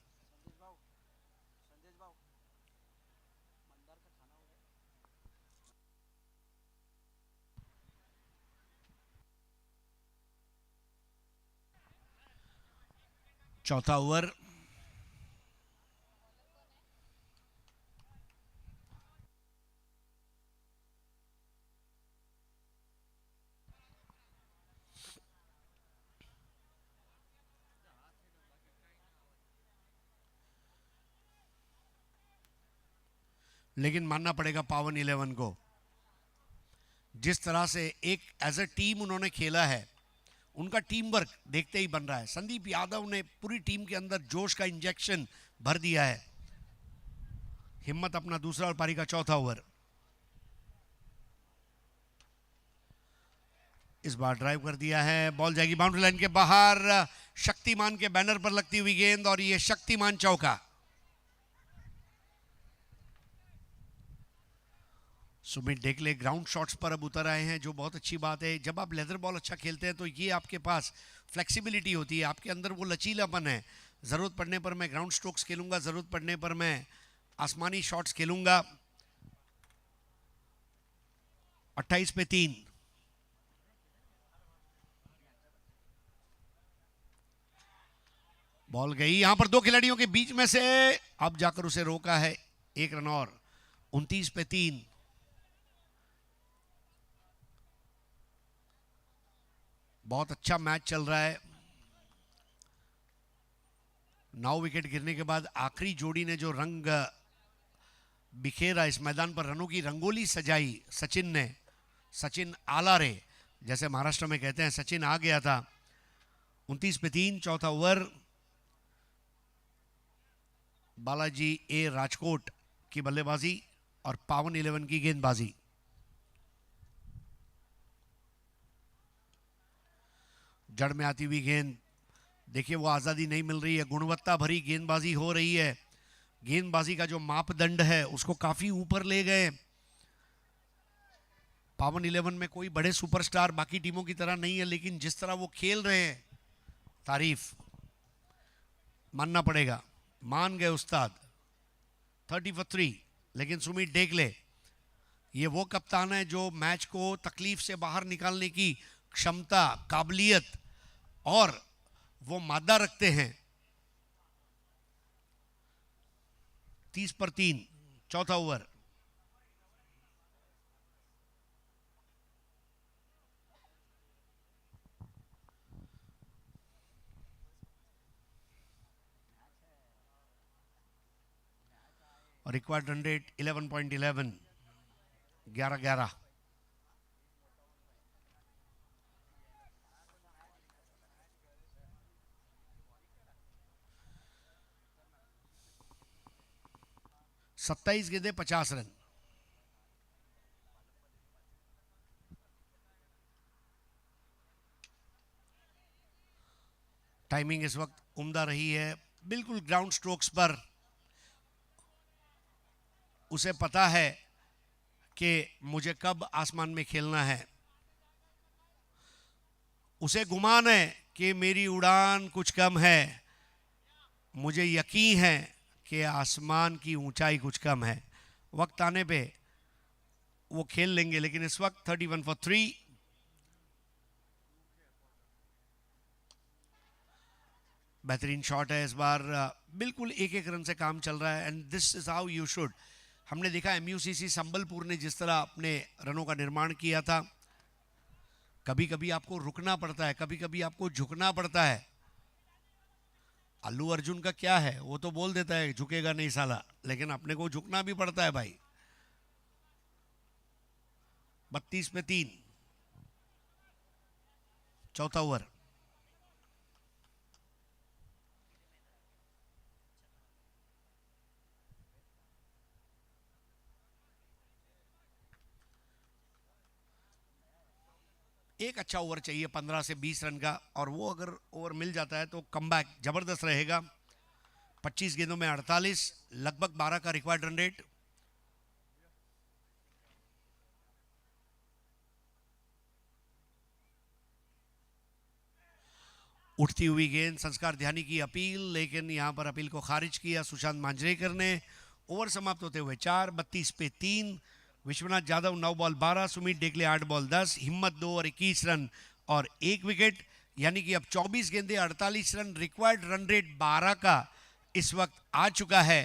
Speaker 3: चौथा ओवर, लेकिन मानना पड़ेगा पावन 11 को, जिस तरह से एक एज अ टीम उन्होंने खेला है, उनका टीम वर्क देखते ही बन रहा है। संदीप यादव ने पूरी टीम के अंदर जोश का इंजेक्शन भर दिया है। हिम्मत अपना दूसरा और पारी का चौथा ओवर। इस बार ड्राइव कर दिया है, बॉल जाएगी बाउंड्री लाइन के बाहर, शक्तिमान के बैनर पर लगती हुई गेंद और ये शक्तिमान चौका। सुमित डेकले ग्राउंड शॉट्स पर अब उतर आए हैं, जो बहुत अच्छी बात है। जब आप लेदर बॉल अच्छा खेलते हैं तो ये आपके पास फ्लेक्सिबिलिटी होती है, आपके अंदर वो लचीलापन है। ज़रूरत पड़ने पर मैं ग्राउंड स्ट्रोक्स खेलूंगा, ज़रूरत पड़ने पर मैं आसमानी शॉट्स खेलूंगा। 28 पे 3। बॉल गई यहां पर 2 खिलाड़ियों के बीच में से, अब जाकर उसे रोका है 1 रन और। 29 पे 3। बहुत अच्छा मैच चल रहा है। 9 विकेट गिरने के बाद आखिरी जोड़ी ने जो रंग बिखेरा इस मैदान पर, रनों की रंगोली सजाई सचिन ने। सचिन आला रे, जैसे महाराष्ट्र में कहते हैं, सचिन आ गया था। 29 पे 3, चौथा ओवर। बालाजी ए राजकोट की बल्लेबाजी और पावन 11 की गेंदबाजी। जड़ में आती हुई गेंद, देखिए वो आज़ादी नहीं मिल रही है, गुणवत्ता भरी गेंदबाजी हो रही है। गेंदबाजी का जो मापदंड है उसको काफी ऊपर ले गए। पावन 11 में कोई बड़े सुपरस्टार बाकी टीमों की तरह नहीं है, लेकिन जिस तरह वो खेल रहे हैं, तारीफ मानना पड़ेगा। मान गए उस्ताद। 30 for 3। लेकिन सुमित डेकले, ये वो कप्तान है जो मैच को तकलीफ से बाहर निकालने की क्षमता, काबिलियत और वो मादा रखते हैं। 30 पर 3, चौथा ओवर। और रिक्वायर्ड रन रेट 11.11, 11-11। सत्ताईस गेंदे 50 रन। टाइमिंग इस वक्त उम्दा रही है, बिल्कुल ग्राउंड स्ट्रोक्स पर उसे पता है कि मुझे कब आसमान में खेलना है। उसे गुमान है कि मेरी उड़ान कुछ कम है, मुझे यकीन है कि आसमान की ऊंचाई कुछ कम है। वक्त आने पे वो खेल लेंगे, लेकिन इस वक्त 31 for 3। बेहतरीन शॉट है इस बार, बिल्कुल एक एक रन से काम चल रहा है, and this is how you should. हमने देखा MUCC संबलपुर ने जिस तरह अपने रनों का निर्माण किया था। कभी कभी आपको रुकना पड़ता है, कभी कभी आपको झुकना पड़ता है। अल्लू अर्जुन का क्या है, वो तो बोल देता है झुकेगा नहीं साला, लेकिन अपने को झुकना भी पड़ता है भाई। 32 पे 3, चौथा ओवर। एक अच्छा ओवर चाहिए 15 से 20 रन का, और वो अगर ओवर मिल जाता है तो कमबैक जबरदस्त रहेगा। 25 गेंदों में 48, लगभग 12 का रिक्वायर्ड रन रेट। उठती हुई गेंद, संस्कार ध्यानी की अपील, लेकिन यहां पर अपील को खारिज किया सुशांत मांजरेकर ने। ओवर समाप्त होते हुए 4, 32 पे 3। विश्वनाथ यादव 9 बॉल 12, सुमित डेकले 8 बॉल 10, हिम्मत 2 और 21 रन और 1 विकेट। यानी कि अब 24 गेंदे 48 रन, रिक्वायर्ड रन रेट 12 का इस वक्त आ चुका है।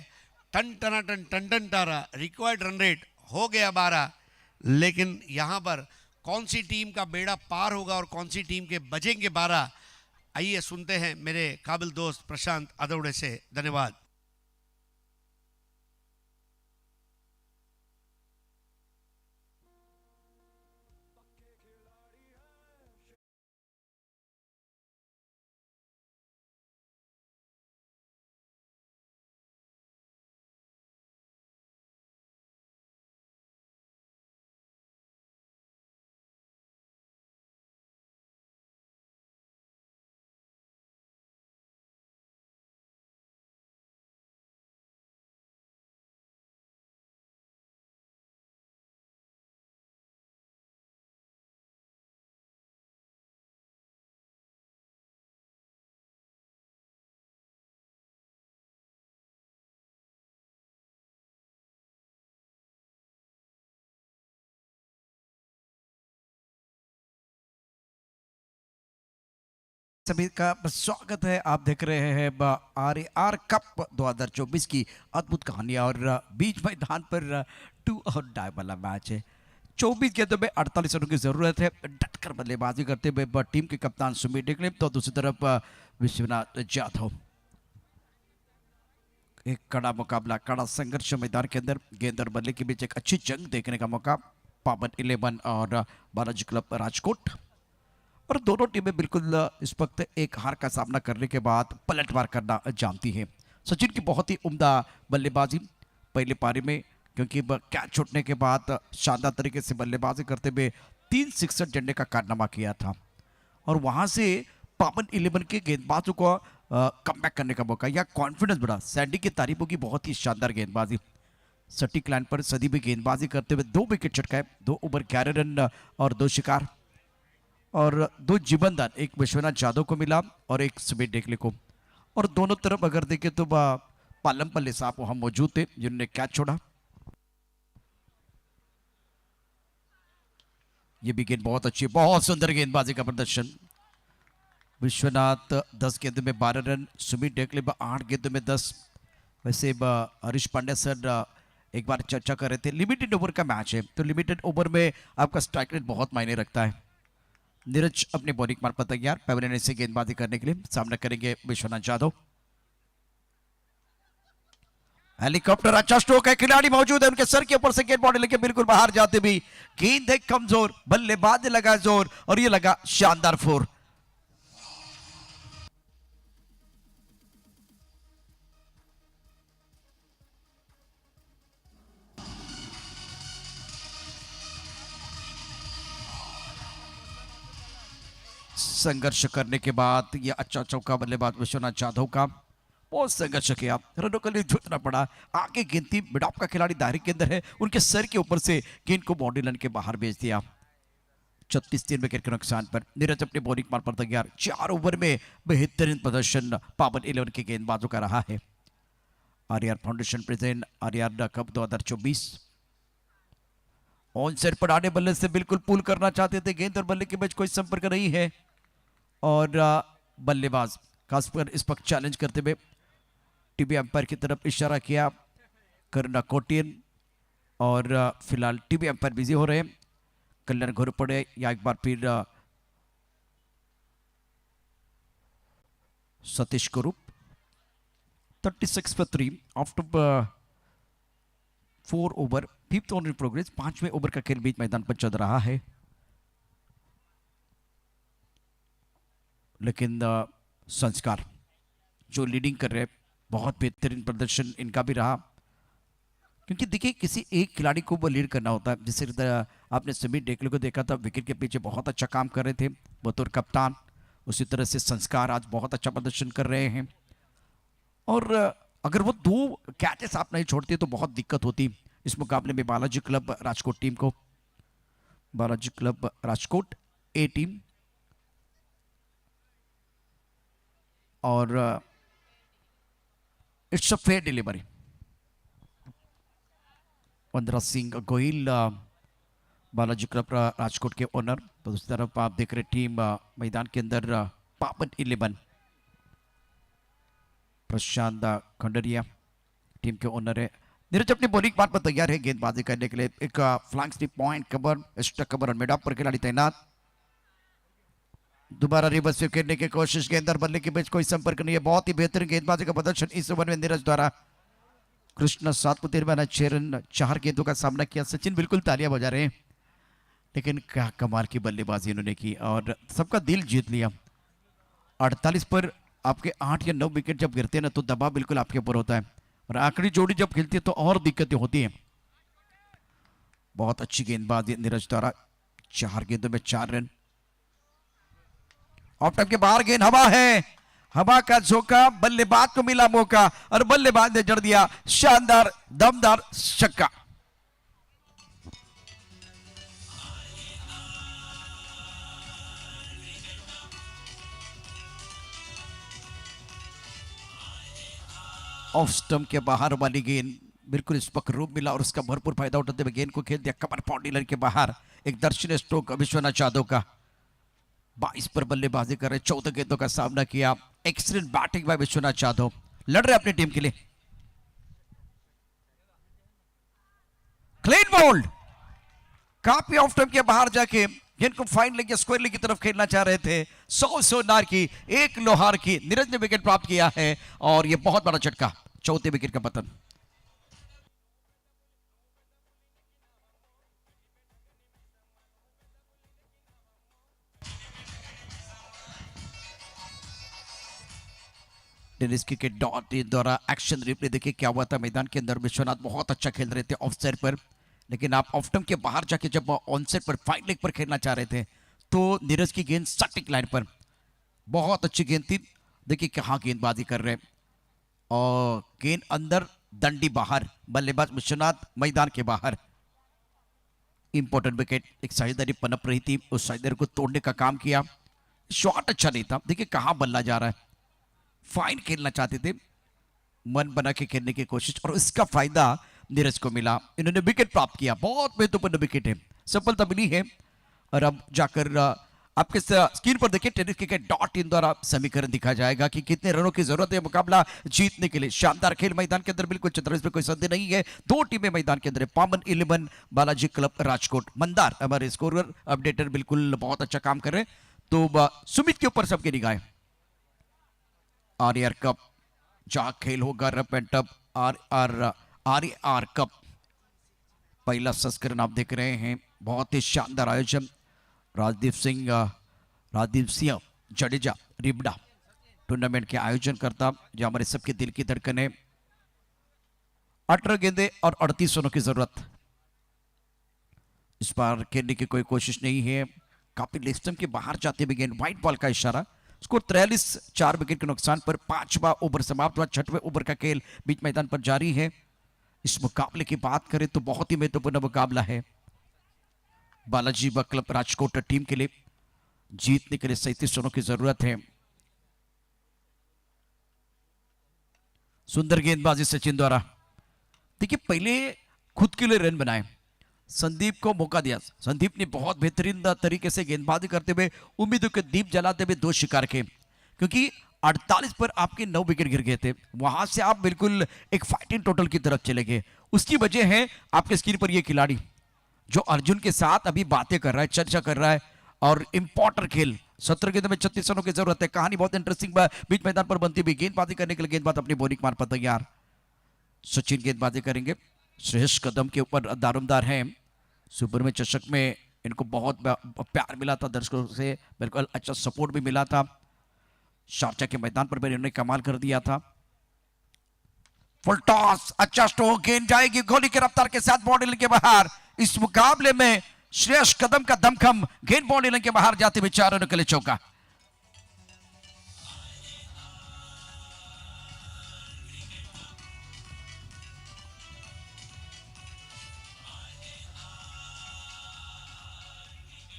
Speaker 3: टन टना टन टन टन टारा, रिक्वायर्ड रन रेट हो गया 12। लेकिन यहां पर कौन सी टीम का बेड़ा पार होगा और कौन सी टीम के बजेंगे 12, आइए सुनते हैं मेरे काबिल दोस्त प्रशांत अदौड़े से। धन्यवाद।
Speaker 1: सभी का स्वागत है। आप देख रहे हैं RAR कप 2024 की अद्भुत कहानियां, और बीच मैदान पर 2 और डाई वाला मैच है। 24 गेंदों में 48 रनों की जरूरत है। डटकर बल्लेबाजी करते हुए टीम के कप्तान सुमित डेकले, तो दूसरी तरफ विश्वनाथ यादव। एक कड़ा मुकाबला, कड़ा संघर्ष मैदान के अंदर। गेंद और बल्ले के बीच एक अच्छी जंग देखने का मौका। पावन 11 और बालाजी क्लब राजकोट, और दोनों टीमें बिल्कुल इस वक्त एक हार का सामना करने के बाद पलटवार करना जानती हैं। सचिन की बहुत ही उम्दा बल्लेबाजी पहले पारी में, क्योंकि कैच छूटने के बाद शानदार तरीके से बल्लेबाजी करते हुए 3 सिक्सर जड़ने का कारनामा किया था, और वहां से पावन 11 के गेंदबाजों को कमबैक करने का मौका या कॉन्फिडेंस बढ़ा। सैंडी की तारीफों की बहुत ही शानदार गेंदबाजी, सटीक लाइन पर सदी भी गेंदबाजी करते हुए 2 विकेट चटकाए, 2 ओवर 11 रन और 2 शिकार, और 2 जीवनदान, एक विश्वनाथ यादव को मिला और एक सुमित डेकले को। और दोनों तरफ अगर देखें तो पालम पल्ले साहब वहां मौजूद थे जिन्होंने कैच छोड़ा। ये भी गेंद बहुत अच्छी, बहुत सुंदर गेंदबाजी का प्रदर्शन। विश्वनाथ 10 गेंदों में 12 रन, सुमित डेकले 8 गेंदों में 10। वैसे हरीश पांड्या सर एक बार चर्चा कर रहे थे, लिमिटेड ओवर का मैच है, तो लिमिटेड ओवर में आपका स्ट्राइक रेट बहुत मायने रखता है। नीरज अपने बॉलिंग मार पर तैयार, पवेलियन से गेंदबाजी करने के लिए सामना करेंगे विश्वनाथ यादव। हेलीकॉप्टर, अच्छा स्ट्रोक है, खिलाड़ी मौजूद है, उनके सर के ऊपर से गेंद बॉडी लेके बिल्कुल बाहर जाते भी। गेंद है कमजोर, बल्लेबाज लगा जोर, और ये लगा शानदार 4। संघर्ष करने के बाद यह अच्छा चौका बल्लेबाज विश्वनाथ यादव का। बहुत संघर्ष किया, रनों के लिए जूझना पड़ा। आगे गेंद थी, मिडॉप का खिलाड़ी दायरे के अंदर है, उनके सर के ऊपर से गेंद को बाउंड्री लाइन के बाहर भेज दिया। 36 3 विकेट के नुकसान पर नीरज अपने बॉलिंग मार पर तैयार। 4 ओवर में बेहतरीन प्रदर्शन पावन 11 के गेंदबाजों का रहा है। RAR foundation present RAR cup 2024। On side पर आने बल्ले से बिल्कुल पुल करना चाहते थे, गेंद और बल्ले के बीच कोई संपर्क नहीं है, और बल्लेबाज खासकर इस वक्त चैलेंज करते हुए टीवी अंपायर की तरफ इशारा किया करुणा कोटियन, और फिलहाल टीवी अंपायर बिजी हो रहे हैं। कल्याण घोरपड़े या एक बार फिर सतीश कुरूप। 36 for 3 after 4 over, 5th over in progress. 5वें ओवर का खेल बीच मैदान पर चल रहा है, लेकिन संस्कार जो लीडिंग कर रहे हैं, बहुत बेहतरीन प्रदर्शन इनका भी रहा। क्योंकि देखिए किसी एक खिलाड़ी को वो लीड करना होता है। जैसे आपने समीर डेकले को देखा था, विकेट के पीछे बहुत अच्छा काम कर रहे थे बतौर कप्तान। उसी तरह से संस्कार आज बहुत अच्छा प्रदर्शन कर रहे हैं। और अगर वो 2 कैचेस आप नहीं छोड़ते तो बहुत दिक्कत होती इस मुकाबले में बालाजी क्लब राजकोट टीम को। बालाजी क्लब राजकोट ए टीम और it's a fair delivery. Vandana Singh Gohil Balaji club Rajkot के ओनर। तो दूसरी तरफ आप देख रहे टीम मैदान के अंदर पावन 11 प्रशांत खंडरिया टीम के ओनर है। नीरज अपनी बॉलिंग बात पर तैयार है गेंदबाजी करने के लिए। एक flank slip point cover, extra cover और मिड ऑफ पर खिलाड़ी तैनात। दोबारा रिवर्स स्वीप करने की कोशिश, गेंदर बल्ले के बीच कोई संपर्क नहीं है। बहुत ही बेहतरीन गेंदबाजी का प्रदर्शन इस ओवर में नीरज द्वारा। कृष्ण सातपुते ने 4 गेंदों का सामना किया। सचिन बिल्कुल तालियां बजा रहे हैं, लेकिन क्या कमाल की बल्लेबाजी इन्होंने की और सबका दिल जीत लिया। 48 पर आपके 8 या 9 विकेट जब गिरते हैं ना तो दबाव बिल्कुल आपके ऊपर होता है, और आखिरी जोड़ी जब खेलती है तो और दिक्कतें होती हैं। बहुत अच्छी गेंदबाजी नीरज द्वारा। 4 गेंदों में 4 रन। ऑफ टाइम के बाहर गेंद हवा है, हवा का झोंका, बल्लेबाज को मिला मौका और बल्लेबाज ने जड़ दिया शानदार दमदार छक्का। ऑफ स्टंप के बाहर वाली गेंद बिल्कुल इस वक्त रूप मिला और उसका भरपूर फायदा उठाते हुए गेंद को खेल दिया कमर बाउंड्री के बाहर। एक दर्शनीय स्ट्रोक विश्वनाथ यादव का। 22 पर बल्लेबाजी कर रहे, 14 गेंदों का सामना किया। Excellent batting bye Vishwanath Yadav, लड़ रहे अपनी टीम के लिए। क्लीन बोल्ड, काफी ऑफ टाइम के बाहर जाके गेंद को फाइन लेके स्क्वायर लेग की तरफ खेलना चाह रहे थे। 100 सोनार की 1 लोहार की नीरज ने विकेट प्राप्त किया है और यह बहुत बड़ा झटका। 4थे विकेट का पतन। टेनिस क्रिकेट डॉट इन द्वारा एक्शन रिप्ले देखिए क्या हुआ था मैदान के अंदर। विश्वनाथ बहुत अच्छा खेल रहे थे ऑफ साइड पर, लेकिन आप ऑफ टर्म के बाहर जाके जब ऑन साइड पर फाइन लेग पर खेलना चाह रहे थे तो नीरज की गेंद सटिक लाइन पर बहुत अच्छी गेंद थी। देखिए कहाँ गेंदबाजी कर रहे हैं और गेंद अंदर दंडी बाहर, बल्लेबाज विश्वनाथ मैदान के बाहर। इंपॉर्टेंट विकेट, एक साझेदारी पनप रही थी, उस साझेदारी को तोड़ने का काम किया। शॉट अच्छा नहीं था। देखिए कहाँ बल्ला जा रहा है, फाइन खेलना चाहते थे, मन बना के खेलने की कोशिश और इसका फायदा नीरज को मिला। इन्होंने विकेट प्राप्त किया, बहुत महत्वपूर्ण विकेट है, सफलता मिली है। और अब जाकर आपके स्क्रीन पर देखिए टेनिस क्रिकेट डॉट इन द्वारा समीकरण दिखा जाएगा कि कितने रनों की जरूरत है मुकाबला जीतने के लिए। शानदार खेल मैदान के अंदर, बिल्कुल चित्र, इसमें कोई संदेह नहीं है। 2 टीमें मैदान के अंदर है, पावन 11 बालाजी क्लब राजकोट। मंदार हमारे स्कोरर अपडेटर बिल्कुल बहुत अच्छा काम कर रहे हैं। तो सुमित के ऊपर सबकी निगाहें। आर कप जहां खेल होगा rough and tough, R cup पहला संस्करण आप देख रहे हैं। बहुत ही शानदार आयोजन। राजदीप सिंह जडेजा रिबड़ा टूर्नामेंट के आयोजन करता, जो हमारे सबके दिल की धड़कन है। 18 गेंदे और 38 रनों की जरूरत। इस बार खेलने की कोई कोशिश नहीं है। काफी लेफ्ट के बाहर जाते हुए गेंद, व्हाइट बॉल का इशारा। स्कोर 43, 4 विकेट के नुकसान पर 5वां ओवर समाप्त हुआ। 6वें ओवर का खेल बीच मैदान पर जारी है। इस मुकाबले की बात करें तो बहुत ही महत्वपूर्ण मुकाबला है बालाजी क्लब राजकोट टीम के लिए। जीतने के लिए 37 रनों की जरूरत है। सुंदर गेंदबाजी सचिन द्वारा। देखिए पहले खुद के लिए रन बनाए, संदीप को मौका दिया। संदीप ने बहुत बेहतरीन तरीके से गेंदबाजी करते हुए उम्मीदों के दीप जलाते हुए 2 शिकार किए, क्योंकि 48 पर आपके 9 विकेट गिर गए थे। वहां से आप बिल्कुल एक फाइटिंग टोटल की तरफ चले गए। उसकी वजह है आपके स्क्रीन पर यह खिलाड़ी जो अर्जुन के साथ अभी बातें कर रहा है, चर्चा कर रहा है। और इंपॉर्टेंट खेल, 17 गेंदों में 36 रनों की जरूरत है। कहानी बहुत इंटरेस्टिंग बीच मैदान पर बनती हुई। गेंदबाजी करने के लिए गेंदबाज अपनी बॉलिंग मार पर तैयार। सचिन गेंदबाजी करेंगे। श्रेयस कदम के ऊपर दारोमदार हैं। सुपर में चषक में इनको बहुत प्यार मिला था दर्शकों से, बिल्कुल अच्छा सपोर्ट भी मिला था। शारजा के मैदान पर भी इन्होंने कमाल कर दिया था। फुल टॉस, अच्छा स्ट्रोक, गेंद जाएगी गोली की रफ्तार के साथ बॉडी के बाहर। इस मुकाबले में श्रेयस कदम का दमखम, गेंद बॉडी के बाहर जाते हुए 4 रनों के लिए चौका।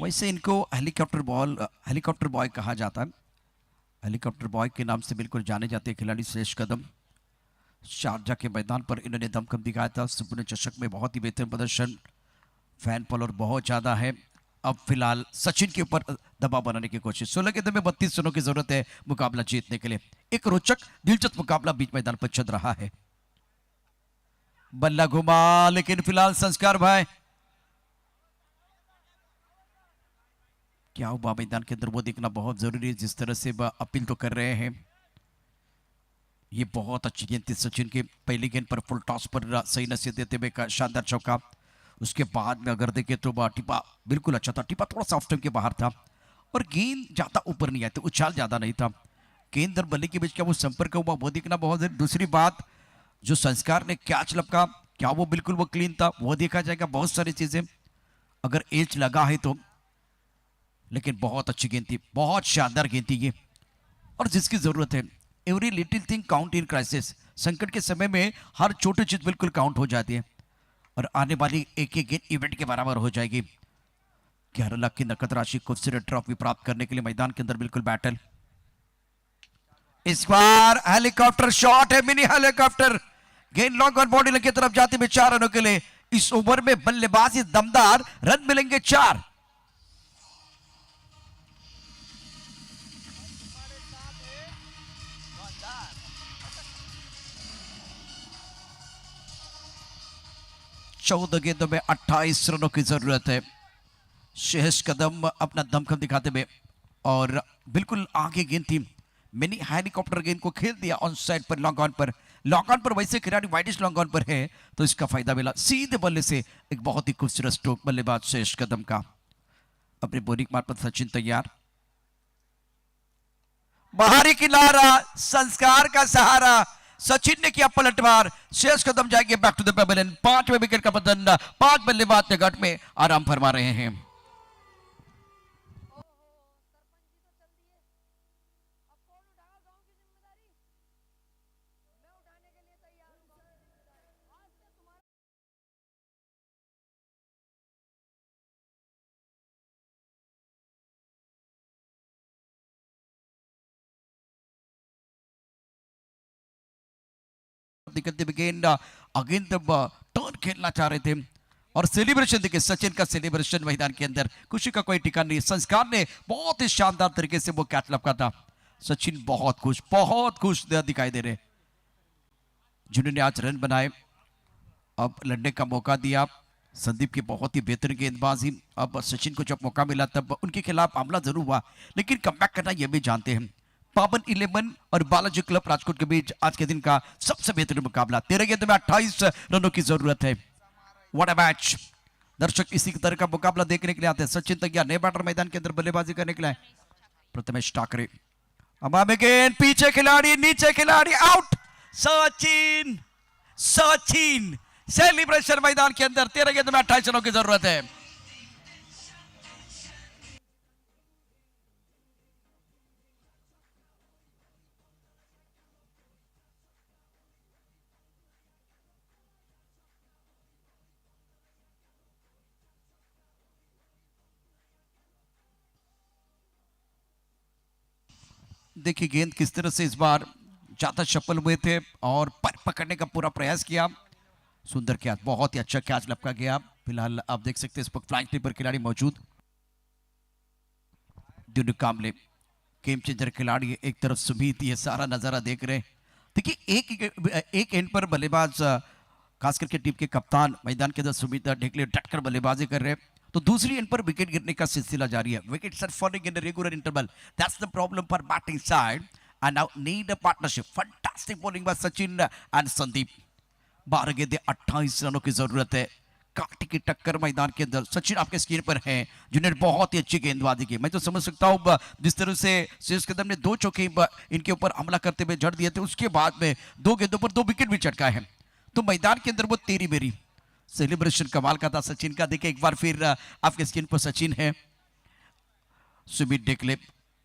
Speaker 1: वैसे इनको हेलीकॉप्टर बॉय कहा जाता है। हेलीकॉप्टर बॉय के नाम से बिल्कुल जाने जाते हैं खिलाड़ी श्रेयस कदम। शारजा के मैदान पर इन्होंने दमखम दिखाया था। सुपर्ण चषक में बहुत ही बेहतरीन प्रदर्शन, फैन फॉलोअर बहुत ज्यादा है। अब फिलहाल सचिन के ऊपर दबाव बनाने की कोशिश। 16 गेंदों में 32 रनों की जरूरत है मुकाबला जीतने के लिए। एक रोचक दिलचस्प मुकाबला बीच मैदान पर चल रहा है। बल्ला घुमा, लेकिन फिलहाल संस्कार भाई क्या हुआ मैदान के अंदर वो देखना बहुत जरूरी है। जिस तरह से वह अपील तो कर रहे हैं। ये बहुत अच्छी गेंद थी सचिन की। पहली गेंद पर फुल टॉस पर सही नसीहत देते हुए का शानदार चौका। उसके बाद में अगर देखें तो टिपा बिल्कुल अच्छा था। टिपा थोड़ा सा ऑफ स्टंप के बाहर था और गेंद ज्यादा ऊपर नहीं आई थी, उछाल ज्यादा नहीं था। गेंद और बल्ले के बीच क्या वो संपर्क हुआ वो देखना बहुत जरूरी। दूसरी बात, जो संस्कार ने कैच लपका, क्या वो बिल्कुल वो क्लीन था, वो देखा जाएगा। बहुत सारी चीजें अगर एज लगा है तो, लेकिन बहुत अच्छी गेंद थी, बहुत शानदार गेंद थी ये, और जिसकी जरूरत है। Every little thing count in crisis. संकट के समय में हर छोटी चीज बिल्कुल काउंट हो जाती है और आने वाली एक एक गेंद इवेंट के बराबर हो जाएगी। 11 लाख की नकद राशि, खूबसूरत ट्रॉफी प्राप्त करने के लिए मैदान के अंदर बिल्कुल बैटल। इस बार हेलीकॉप्टर शॉट है, मिनी हेलीकॉप्टर। गेंद लॉन्ग ऑन बॉडी की तरफ जाती हुई 4 रनों के लिए। इस ओवर में बल्लेबाजी दमदार, रन मिलेंगे 4। चौदह गेंदों में 28 रनों की जरूरत है। श्रेयस कदम अपना दमखम दिखाते हुए, और बिल्कुल आगे गेंद थी। मिनी हेलीकॉप्टर गेंद को खेल दिया ऑन साइड पर, लॉन्ग ऑन पर। लॉन्ग ऑन पर वैसे खिलाड़ी वाइडिश लॉन्ग ऑन पर है तो इसका फायदा मिला। सीधे बल्ले से एक बहुत ही खूबसूरत स्ट्रोक बल्लेबाज श्रेयस कदम का। अपने बॉलिंग मार्ग पर सचिन तैयार, बाहरी किनारा, संस्कार का सहारा। सचिन ने किया पलटवार, श्रेयस कदम जाएंगे बैक टू द पेवेलियन। 5वें विकेट का पतन, 5 बल्लेबाज ने घाट में आराम फरमा रहे हैं। गेंद अगेन टर्न खेलना चाह रहे थे और सेलिब्रेशन देखिए, सचिन का सेलिब्रेशन मैदान के अंदर, खुशी का कोई ठिकाना नहीं। संस्कार ने बहुत ही शानदार तरीके से वो कैच लपका था। सचिन बहुत खुश दिखाई दे रहे, जिन्होंने आज रन बनाए। अब लड़ने का मौका दिया। संदीप की बहुत ही बेहतरीन गेंदबाजी। अब सचिन को जब मौका मिला तब उनके खिलाफ हमला जरूर हुआ, लेकिन कमबैक करना यह भी जानते हैं। पावन 11 और बालाजी क्लब राजकोट के बीच आज के दिन का सबसे बेहतरीन मुकाबला। 13 गेंदों में 28 रनों की जरूरत है। What a match. दर्शक इसी तरह का मुकाबला देखने के लिए आते हैं। सचिन तैयार, नए बैटर मैदान के अंदर बल्लेबाजी करने के लिए। प्रथमेश ठाकरे, अब गेंद, पीछे खिलाड़ी, नीचे खिलाड़ी, आउट। सचिन सेलिब्रेशन मैदान के अंदर। 13 गेंदों में 28 रनों की जरूरत है। देखिए गेंद किस तरह से इस बार ज्यादा सफल हुए थे और पर पकड़ने का पूरा प्रयास किया। सुंदर कैच, बहुत ही अच्छा कैच लपका गया। फिलहाल आप देख सकते हैं इस वक्त फ्लाइंग टीम पर खिलाड़ी मौजूद। दिनु कामले गेम चेंजर खिलाड़ी, एक तरफ सुमीत, ये सारा नजारा देख रहे हैं। देखिए एक एंड पर बल्लेबाज, खास करके टीम के कप्तान मैदान के अंदर सुमीत ढेकले डटकर बल्लेबाजी कर रहे हैं, तो दूसरी एंड पर विकेट गिरने का सिलसिला जारी है। Wickets are falling in regular interval, that's the problem for batting side and now need a partnership. Fantastic bowling by Sachin and Sandeep. 12 गेंदें 28 रनों की जरूरत है। कांटे की टक्कर मैदान के अंदर। सचिन आपके स्क्रीन पर हैं जिन्होंने बहुत ही अच्छी गेंदबाजी की। मैं तो समझ सकता हूँ जिस तरह से श्रेयस कदम ने 2 चौके इनके ऊपर हमला करते हुए जड़ दिए थे, उसके बाद में 2 गेंदों पर 2 विकेट भी चटकाए हैं। तो मैदान के अंदर वो तेरी मेरी सेलिब्रेशन कमाल का था सचिन का। देखिए एक बार फिर आपके स्क्रीन पर सचिन है, सुमित डेकले।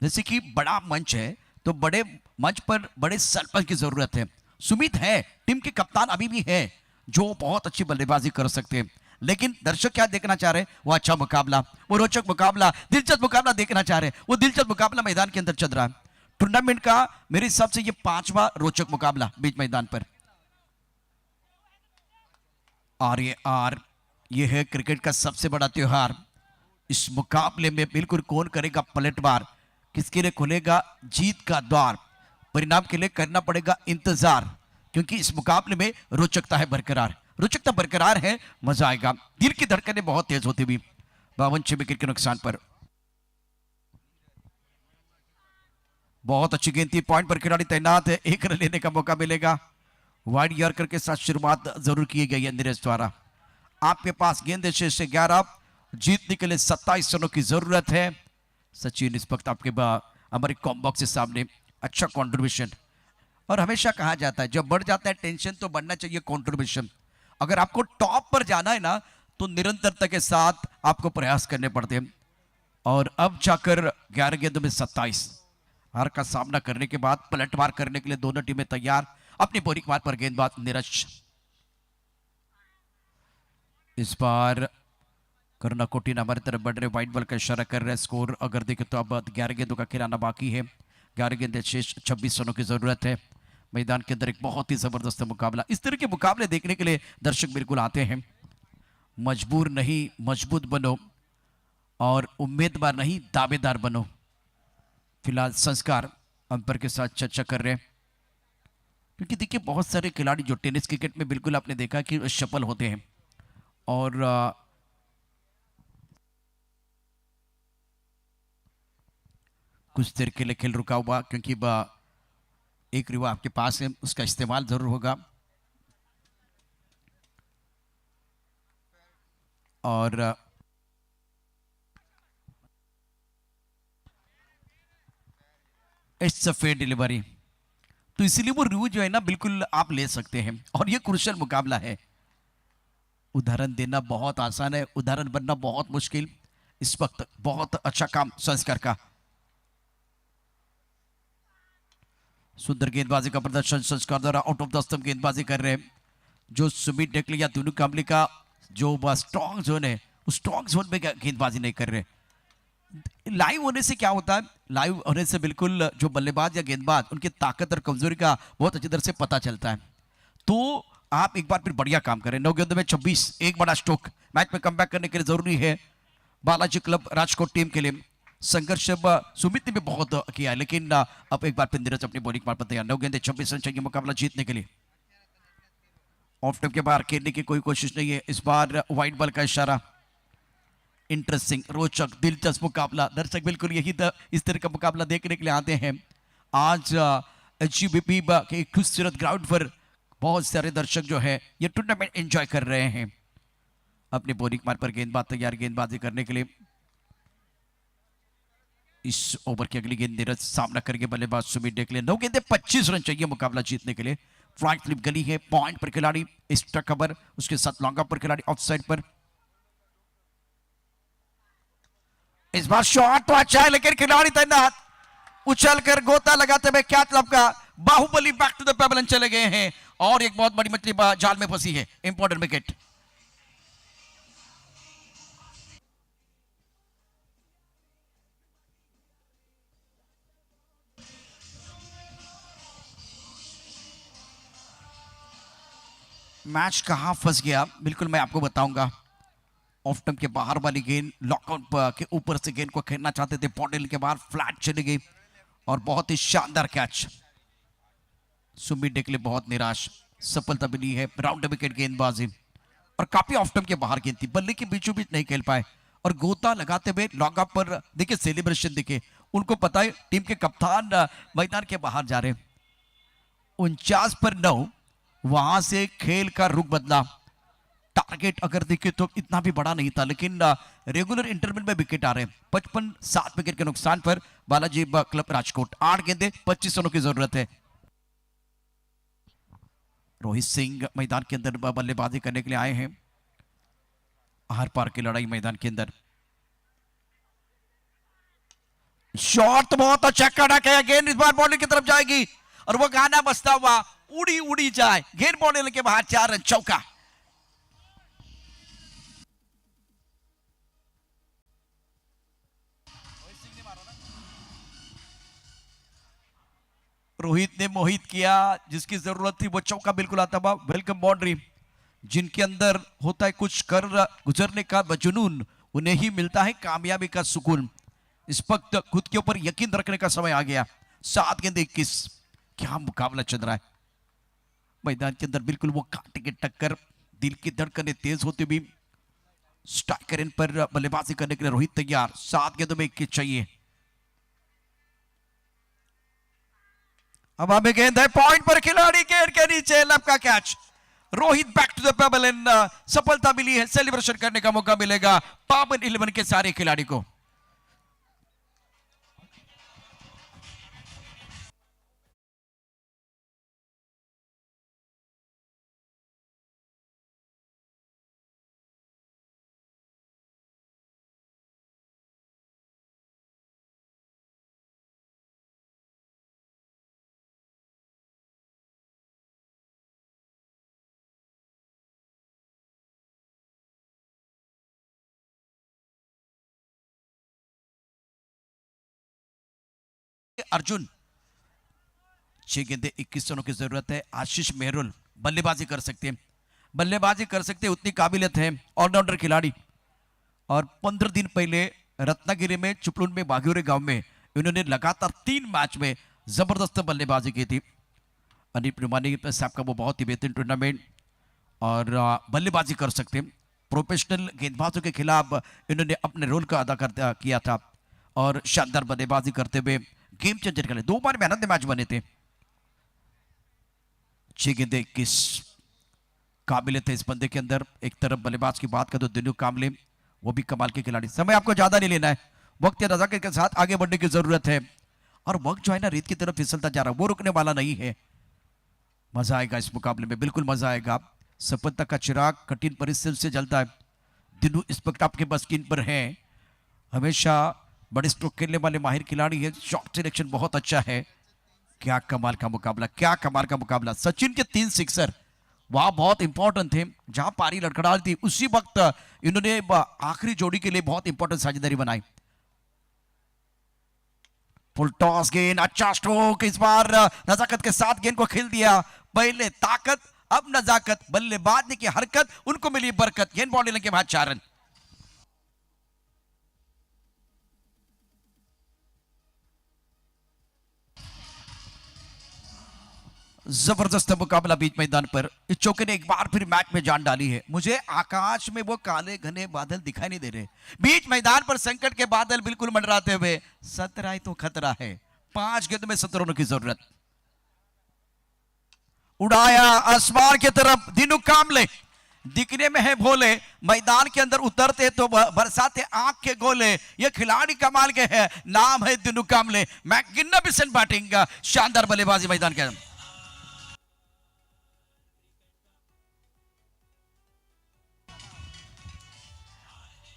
Speaker 1: जैसे कि बड़ा मंच है तो बड़े मंच पर बड़े सरपंच की जरूरत है। सुमित है, टीम के कप्तान अभी भी है जो बहुत अच्छी बल्लेबाजी कर सकते हैं, लेकिन दर्शक क्या देखना चाह रहे हैं? वो अच्छा मुकाबला, वो रोचक मुकाबला, दिलचस्प मुकाबला देखना चाह रहे हैं। वो दिलचस्प मुकाबला मैदान के अंदर चल रहा है। टूर्नामेंट का मेरे हिसाब से ये 5वां रोचक मुकाबला बीच मैदान पर। RAR ये है क्रिकेट का सबसे बड़ा त्योहार। इस मुकाबले में बिल्कुल कौन करेगा पलटवार, किसके लिए खुलेगा जीत का द्वार, परिणाम के लिए करना पड़ेगा इंतजार, क्योंकि इस मुकाबले में रोचकता है बरकरार। रोचकता बरकरार है, मजा आएगा। दिल की धड़कनें बहुत तेज होती हुई 52 विकेट के नुकसान पर। बहुत अच्छी गेंद थी, पॉइंट पर खिलाड़ी तैनात है, 1 रन लेने का मौका मिलेगा। वाइड यॉर्कर के साथ शुरुआत जरूर की गई है नीरज द्वारा। आपके पास गेंद शेष 11, जीतने के लिए 27 रनों की जरूरत है। सचिन इस वक्त आपके हमारे कॉम्बॉक्स के सामने अच्छा कंट्रीब्यूशन। और हमेशा कहा जाता है जब बढ़ जाता है टेंशन तो बढ़ना चाहिए कंट्रीब्यूशन। अगर आपको टॉप पर जाना है ना तो निरंतरता के साथ आपको प्रयास करने पड़ते हैं। और अब जाकर 11 गेंदों में 27, हार का सामना करने के बाद पलटवार करने के लिए दोनों टीमें तैयार। अपनी बोरिंग मार पर गेंदबाज नीरज। इस बार करुणा कोटिन हमारी तरफ बढ़ रहे, वाइट बॉल का इशारा कर रहे हैं। स्कोर अगर देखें तो अब 11 गेंदों का खिलाना बाकी है। 11 गेंदें शेष, 26 रनों की जरूरत है। मैदान के अंदर एक बहुत ही जबरदस्त मुकाबला। इस तरह के मुकाबले देखने के लिए दर्शक बिल्कुल आते हैं। मजबूर नहीं मजबूत बनो और उम्मीदवार नहीं दावेदार बनो। फिलहाल संस्कार अंपायर के साथ चर्चा कर रहे हैं, क्योंकि देखिए बहुत सारे खिलाड़ी जो टेनिस क्रिकेट में बिल्कुल आपने देखा कि सफल होते हैं और कुछ देर के लिए खेल रुका हुआ, क्योंकि एक रिवा आपके पास है, उसका इस्तेमाल जरूर होगा। और इट्स अ फेयर डिलीवरी, तो इसीलिए वो रिव्यू जो है ना बिल्कुल आप ले सकते हैं। और ये क्रुशियल मुकाबला है। उदाहरण देना बहुत आसान है, उदाहरण बनना बहुत मुश्किल। इस वक्त बहुत अच्छा काम संस्कार का। सुंदर गेंदबाजी का प्रदर्शन संस्कार द्वारा आउट ऑफ द स्टंप गेंदबाजी कर रहे हैं। जो सुमित डेकले या दुनू कामले का जो स्ट्रॉन्ग जोन है उस स्ट्रॉन्ग जोन में गेंदबाजी नहीं कर रहे। लाइव होने से क्या होता है, लाइव होने से बिल्कुल जो बल्लेबाज या गेंदबाज उनकी ताकत और कमजोरी का बहुत अच्छी तरह से पता चलता है। तो आप एक बार फिर बढ़िया काम करें। 9 गेंदों में 26, एक बड़ा स्ट्रोक। मैच में कमबैक करने के लिए जरूरी है बालाजी क्लब राजकोट टीम के लिए। संघर्ष सुमित ने भी बहुत किया है, लेकिन अब एक बार फिर नीरज अपनी बॉलिंग पर तैयार। 9 गेंदे 26 रन चाहिए मुकाबला जीतने के लिए। ऑफ टाइम के बाहर खेलने की कोई कोशिश नहीं है। इस बार वाइट बॉल का इशारा। इंटरेस्टिंग, रोचक, दिलचस्प मुकाबला। दर्शक बिल्कुल यही इस तरह का मुकाबला देखने के लिए आते हैं। आज HUBP के खूबसूरत ग्राउंड पर बहुत सारे दर्शक जो है ये टूर्नामेंट एंजॉय कर रहे हैं। अपने बॉलिंग मार पर गेंदबाज तैयार गेंदबाजी करने के लिए। इस ओवर की अगली गेंद नीरज सामना करके बल्लेबाज सुमित डेकले। 9 गेंदे 25 रन चाहिए मुकाबला जीतने के लिए। फ्लाइट स्लिप गली है, पॉइंट पर खिलाड़ी, एक्स्ट्रा कवर, उसके साथ लॉन्ग अप पर खिलाड़ी, ऑफ साइड पर। इस बार शॉट तो अच्छा है, लेकिन खिलाड़ी तैनात, उछलकर गोता लगाते हुए क्या मतलब का बाहुबली बैक टू द पेबलन चले गए हैं। और एक बहुत बड़ी मछली जाल में फंसी है। Important wicket. मैच कहां फंस गया बिल्कुल मैं आपको बताऊंगा। ऑफ टर्म के बाहर वाली गेंद लॉकआउट के ऊपर से गेंद को खेलना चाहते थे, बॉटल के बाहर फ्लैट चली गई और बहुत ही शानदार कैच। सुमित डेकले बहुत निराश, सफलता मिली है। राउंड विकेट गेंदबाजी और काफी ऑफ टर्म के बाहर गेंद थी, बल्ले के बीचों बीच नहीं खेल पाए और गोता लगाते हुए लॉन्ग अप पर देखिए सेलिब्रेशन दिखे। उनको पता है टीम के कप्तान मैदान के बाहर जा रहे। 49 पर 9 वहां से खेल का रुख बदला। टारगेट अगर देखें तो इतना भी बड़ा नहीं था, लेकिन रेगुलर इंटरवल में विकेट आ रहे हैं। 55-7 विकेट के नुकसान पर बालाजी क्लब राजकोट 8 गेंदे 25 रनों की जरूरत है। रोहित सिंह मैदान के अंदर बल्लेबाजी करने के लिए आए हैं। हर पार की लड़ाई मैदान के अंदर। शॉट बहुत अच्छा कड़क है, गेंद इस बार बॉलिंग की तरफ जाएगी और वो गाना बजता हुआ उड़ी उड़ी जाए, गेंद बॉलिंग के बाहर 4 रन, चौका। रोहित ने मोहित किया, जिसकी जरूरत थी वो चौका बिल्कुल आता हुआ। Welcome boundary. जिनके अंदर होता है कुछ कर गुजरने का जुनून, उन्हें ही मिलता है कामयाबी का सुकून। इस वक्त खुद के ऊपर यकीन रखने का समय आ गया। 7 गेंद 21, क्या मुकाबला चल रहा है मैदान के अंदर। बिल्कुल वो कांटे की टक्कर, दिल की धड़कनें तेज होती हुई। स्ट्राइकर इन पर बल्लेबाजी करने के लिए रोहित तैयार। 7 गेंदों में 21 चाहिए। अब हमें गेंद है, पॉइंट पर खिलाड़ी, गेंद के नीचे लपका catch. Rohit back to the pavilion and सफलता मिली है। सेलिब्रेशन करने का मौका मिलेगा पावन 11 के सारे खिलाड़ी को। अर्जुन 6 गेंदे 21 रनों की जरूरत है। आशीष मेहरुल बल्लेबाजी कर सकते हैं, बल्लेबाजी कर सकते हैं, उतनी काबिलियत है, ऑलराउंडर खिलाड़ी। और 15 दिन पहले रत्नागिरी में, चिपळूण में, बागेवरे गांव में इन्होंने लगातार 3 मैच में जबरदस्त बल्लेबाजी की थी। अनिल प्रिमानी साहब का वो बहुत ही बेहतरीन टूर्नामेंट, और बल्लेबाजी कर सकते हैं। प्रोफेशनल गेंदबाजों के खिलाफ इन्होंने अपने रोल का अदा किया था और शानदार बल्लेबाजी करते हुए गेम चेंजर खेले। 2 बार मैन ऑफ द मैच बने थे। 6 गेंदे 21, काबिलियत है इस बंदे के अंदर। एक तरफ बल्लेबाज की बात कर तो दिनू कामले, वो भी कमाल के खिलाड़ी। समय आपको ज्यादा नहीं लेना है, वक्त या नजाकत के साथ आगे बढ़ने की जरूरत है। और वक्त जो है ना रेत की तरफ फिसलता जा रहा है, वो रुकने वाला नहीं है। मजा आएगा इस मुकाबले में, बिल्कुल मजा आएगा। सफलता का चिराग कठिन परिस्थिति से जलता है। दिनू इस वक्त आपके बस की पर है। हमेशा बड़े स्ट्रोक खेलने वाले माहिर खिलाड़ी है। शॉट सिलेक्शन बहुत अच्छा है। क्या कमाल का मुकाबला, क्या कमाल का मुकाबला। सचिन के 3 सिक्सर वहां बहुत इंपॉर्टेंट थे। जहां पारी लड़खड़ा रही थी उसी वक्त इन्होंने आखिरी जोड़ी के लिए बहुत इंपॉर्टेंट साझेदारी बनाई। फुल टॉस गेंद, अच्छा स्ट्रोक। इस बार नजाकत के साथ गेंद को खेल दिया। पहले ताकत, अब नजाकत। बल्लेबाज की हरकत, उनको मिली बरकत। गेंद बॉल लेने के बाद 4 रन। जबरदस्त मुकाबला बीच मैदान पर। इस चौके ने एक बार फिर मैच में जान डाली है। मुझे आकाश में वो काले घने बादल दिखाई नहीं दे रहे। बीच मैदान पर संकट के बादल बिल्कुल मंडराते हुए। 17 तो खतरा है। 5 गेंद में 17 रनों की जरूरत। उड़ाया आसमान की तरफ दिनू कामले। दिखने में है भोले, मैदान के अंदर उतरते तो बरसाते आंख के गोले। ये खिलाड़ी कमाल के हैं, नाम है दिनू कामले। मैग्निफिसेंट बैटिंग, शानदार बल्लेबाजी मैदान के अंदर।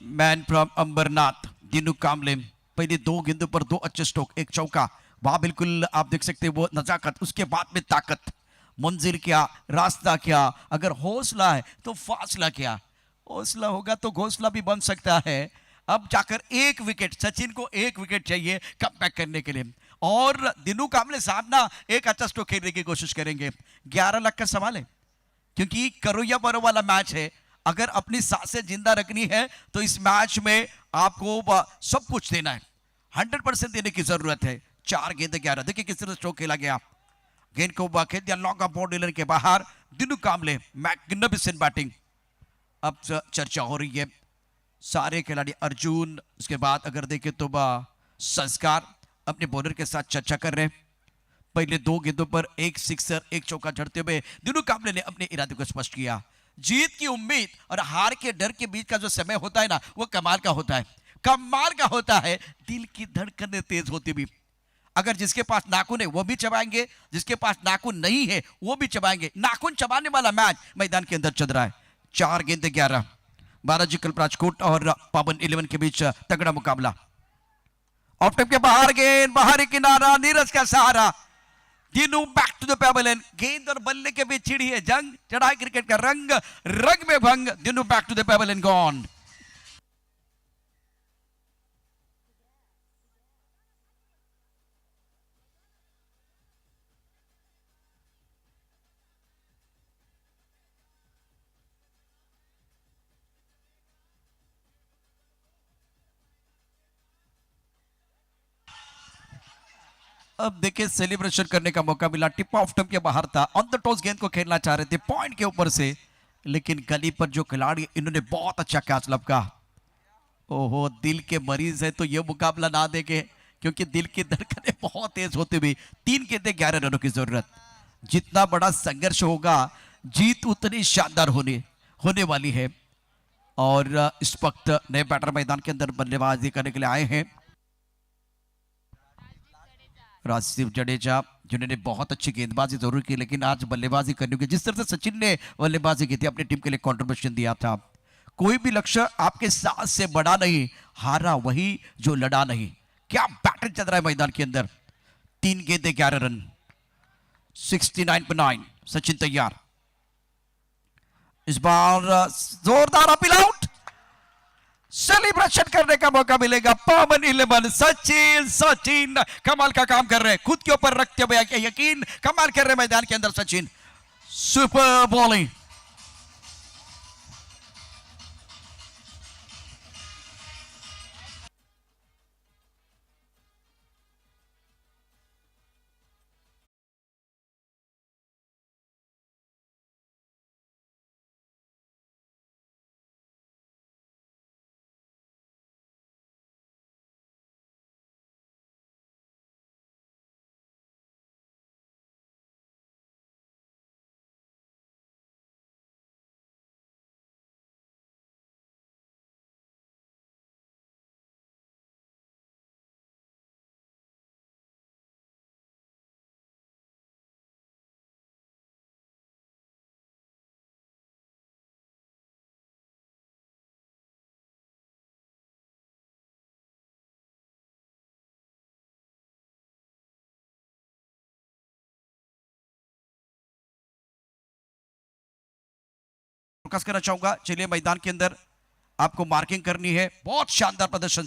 Speaker 1: मैन फ्रॉम अंबरनाथ दिनू कामले। पहले 2 गेंदों पर 2 अच्छे स्ट्रोक, 1 चौका। वहां बिल्कुल आप देख सकते हैं वो नजाकत, उसके बाद में ताकत। मंजिल क्या, रास्ता क्या, अगर हौसला है तो फासला क्या। हौसला होगा तो घोसला भी बन सकता है। अब जाकर 1 विकेट, सचिन को 1 विकेट चाहिए कम बैक करने के लिए। और दिनू कामले साहब ना एक अच्छा स्ट्रोक खेलने की कोशिश करेंगे। 11 लाख का सवाल है, क्योंकि करोया बरो वाला मैच है। अगर अपनी सांसें जिंदा रखनी है तो इस मैच में आपको सब कुछ देना है, 100% देने की जरूरत है। 4 गेंद 11। देखिए किस तरह स्ट्रोक खेला गया। गेंद को खेल दिया लॉन्ग ऑफ बॉल डीलर के बाहर। दिनू कामले मैग्निफिसेंट बैटिंग। अब चर्चा हो रही है सारे खिलाड़ी। अर्जुन, उसके बाद अगर देखें तो संस्कार अपने बॉलर के साथ चर्चा कर रहे हैं। पहले 2 गेंदों पर 1 सिक्सर, 1 चौका झड़ते हुए दिनू कामले ने अपने इरादे को स्पष्ट किया। जीत की उम्मीद और हार के डर के बीच का जो समय होता है ना, वो कमाल का होता है। कमाल का होता है, दिल की धड़कनें तेज होती भी। अगर जिसके पास नाखून है वो भी चबाएंगे, जिसके पास नाखून नहीं है वो भी चबाएंगे। नाखून चबाने वाला मैच मैदान के अंदर चल रहा है। 4 गेंदे 11, बालाजी कल्प राजकोट और पावन 11 के बीच तगड़ा मुकाबला। ऑफ टाइम के बाहर गेंद, बाहरी किनारा, नीरज का सहारा। Dinu back to the pavilion. गेंद और बल्ले के बीच छिड़ी है जंग, चढ़ाई क्रिकेट का रंग, रंग में भंग। Dinu back to the pavilion gone. अब देखिए सेलिब्रेशन करने का मौका मिला। टिप ऑफ टम के बाहर था, ऑन द टॉस गेंद को खेलना चाह रहे थे पॉइंट के ऊपर से, लेकिन गली पर जो खिलाड़ी, इन्होंने बहुत अच्छा कैच लपका। ओहो, दिल के मरीज है तो ये मुकाबला ना देखे, क्योंकि दिल की धड़कनें बहुत तेज होते हुए 3 गेंदे 11 रनों की जरूरत। जितना बड़ा संघर्ष होगा, जीत उतनी शानदार होने वाली है। और इस वक्त नए बैटर मैदान के अंदर बल्लेबाजी करने के लिए आए हैं राजदीप जडेजा, जिन्होंने बहुत अच्छी गेंदबाजी जरूर की, लेकिन आज बल्लेबाजी करने की, जिस तरह से सचिन ने बल्लेबाजी की थी, अपनी टीम के लिए कंट्रीब्यूशन दिया था। कोई भी लक्ष्य आपके साथ से बड़ा नहीं, हारा वही जो लड़ा नहीं। क्या बैटिंग चल रहा है मैदान के अंदर। 3 गेंदे 11 रन, 69 पर 9। सचिन तैयार। इस बार जोरदार अपील आउट। सेलिब्रेशन करने का मौका मिलेगा। पावन 11 सचिन कमाल का काम कर रहे हैं, खुद के ऊपर रखते हुए यकीन, कमाल कर रहे हैं मैदान के अंदर सचिन। Super bowling. फोकस करना चाहूंगा। चलिए मैदान के अंदर आपको मार्किंग करनी है। बहुत शानदार प्रदर्शन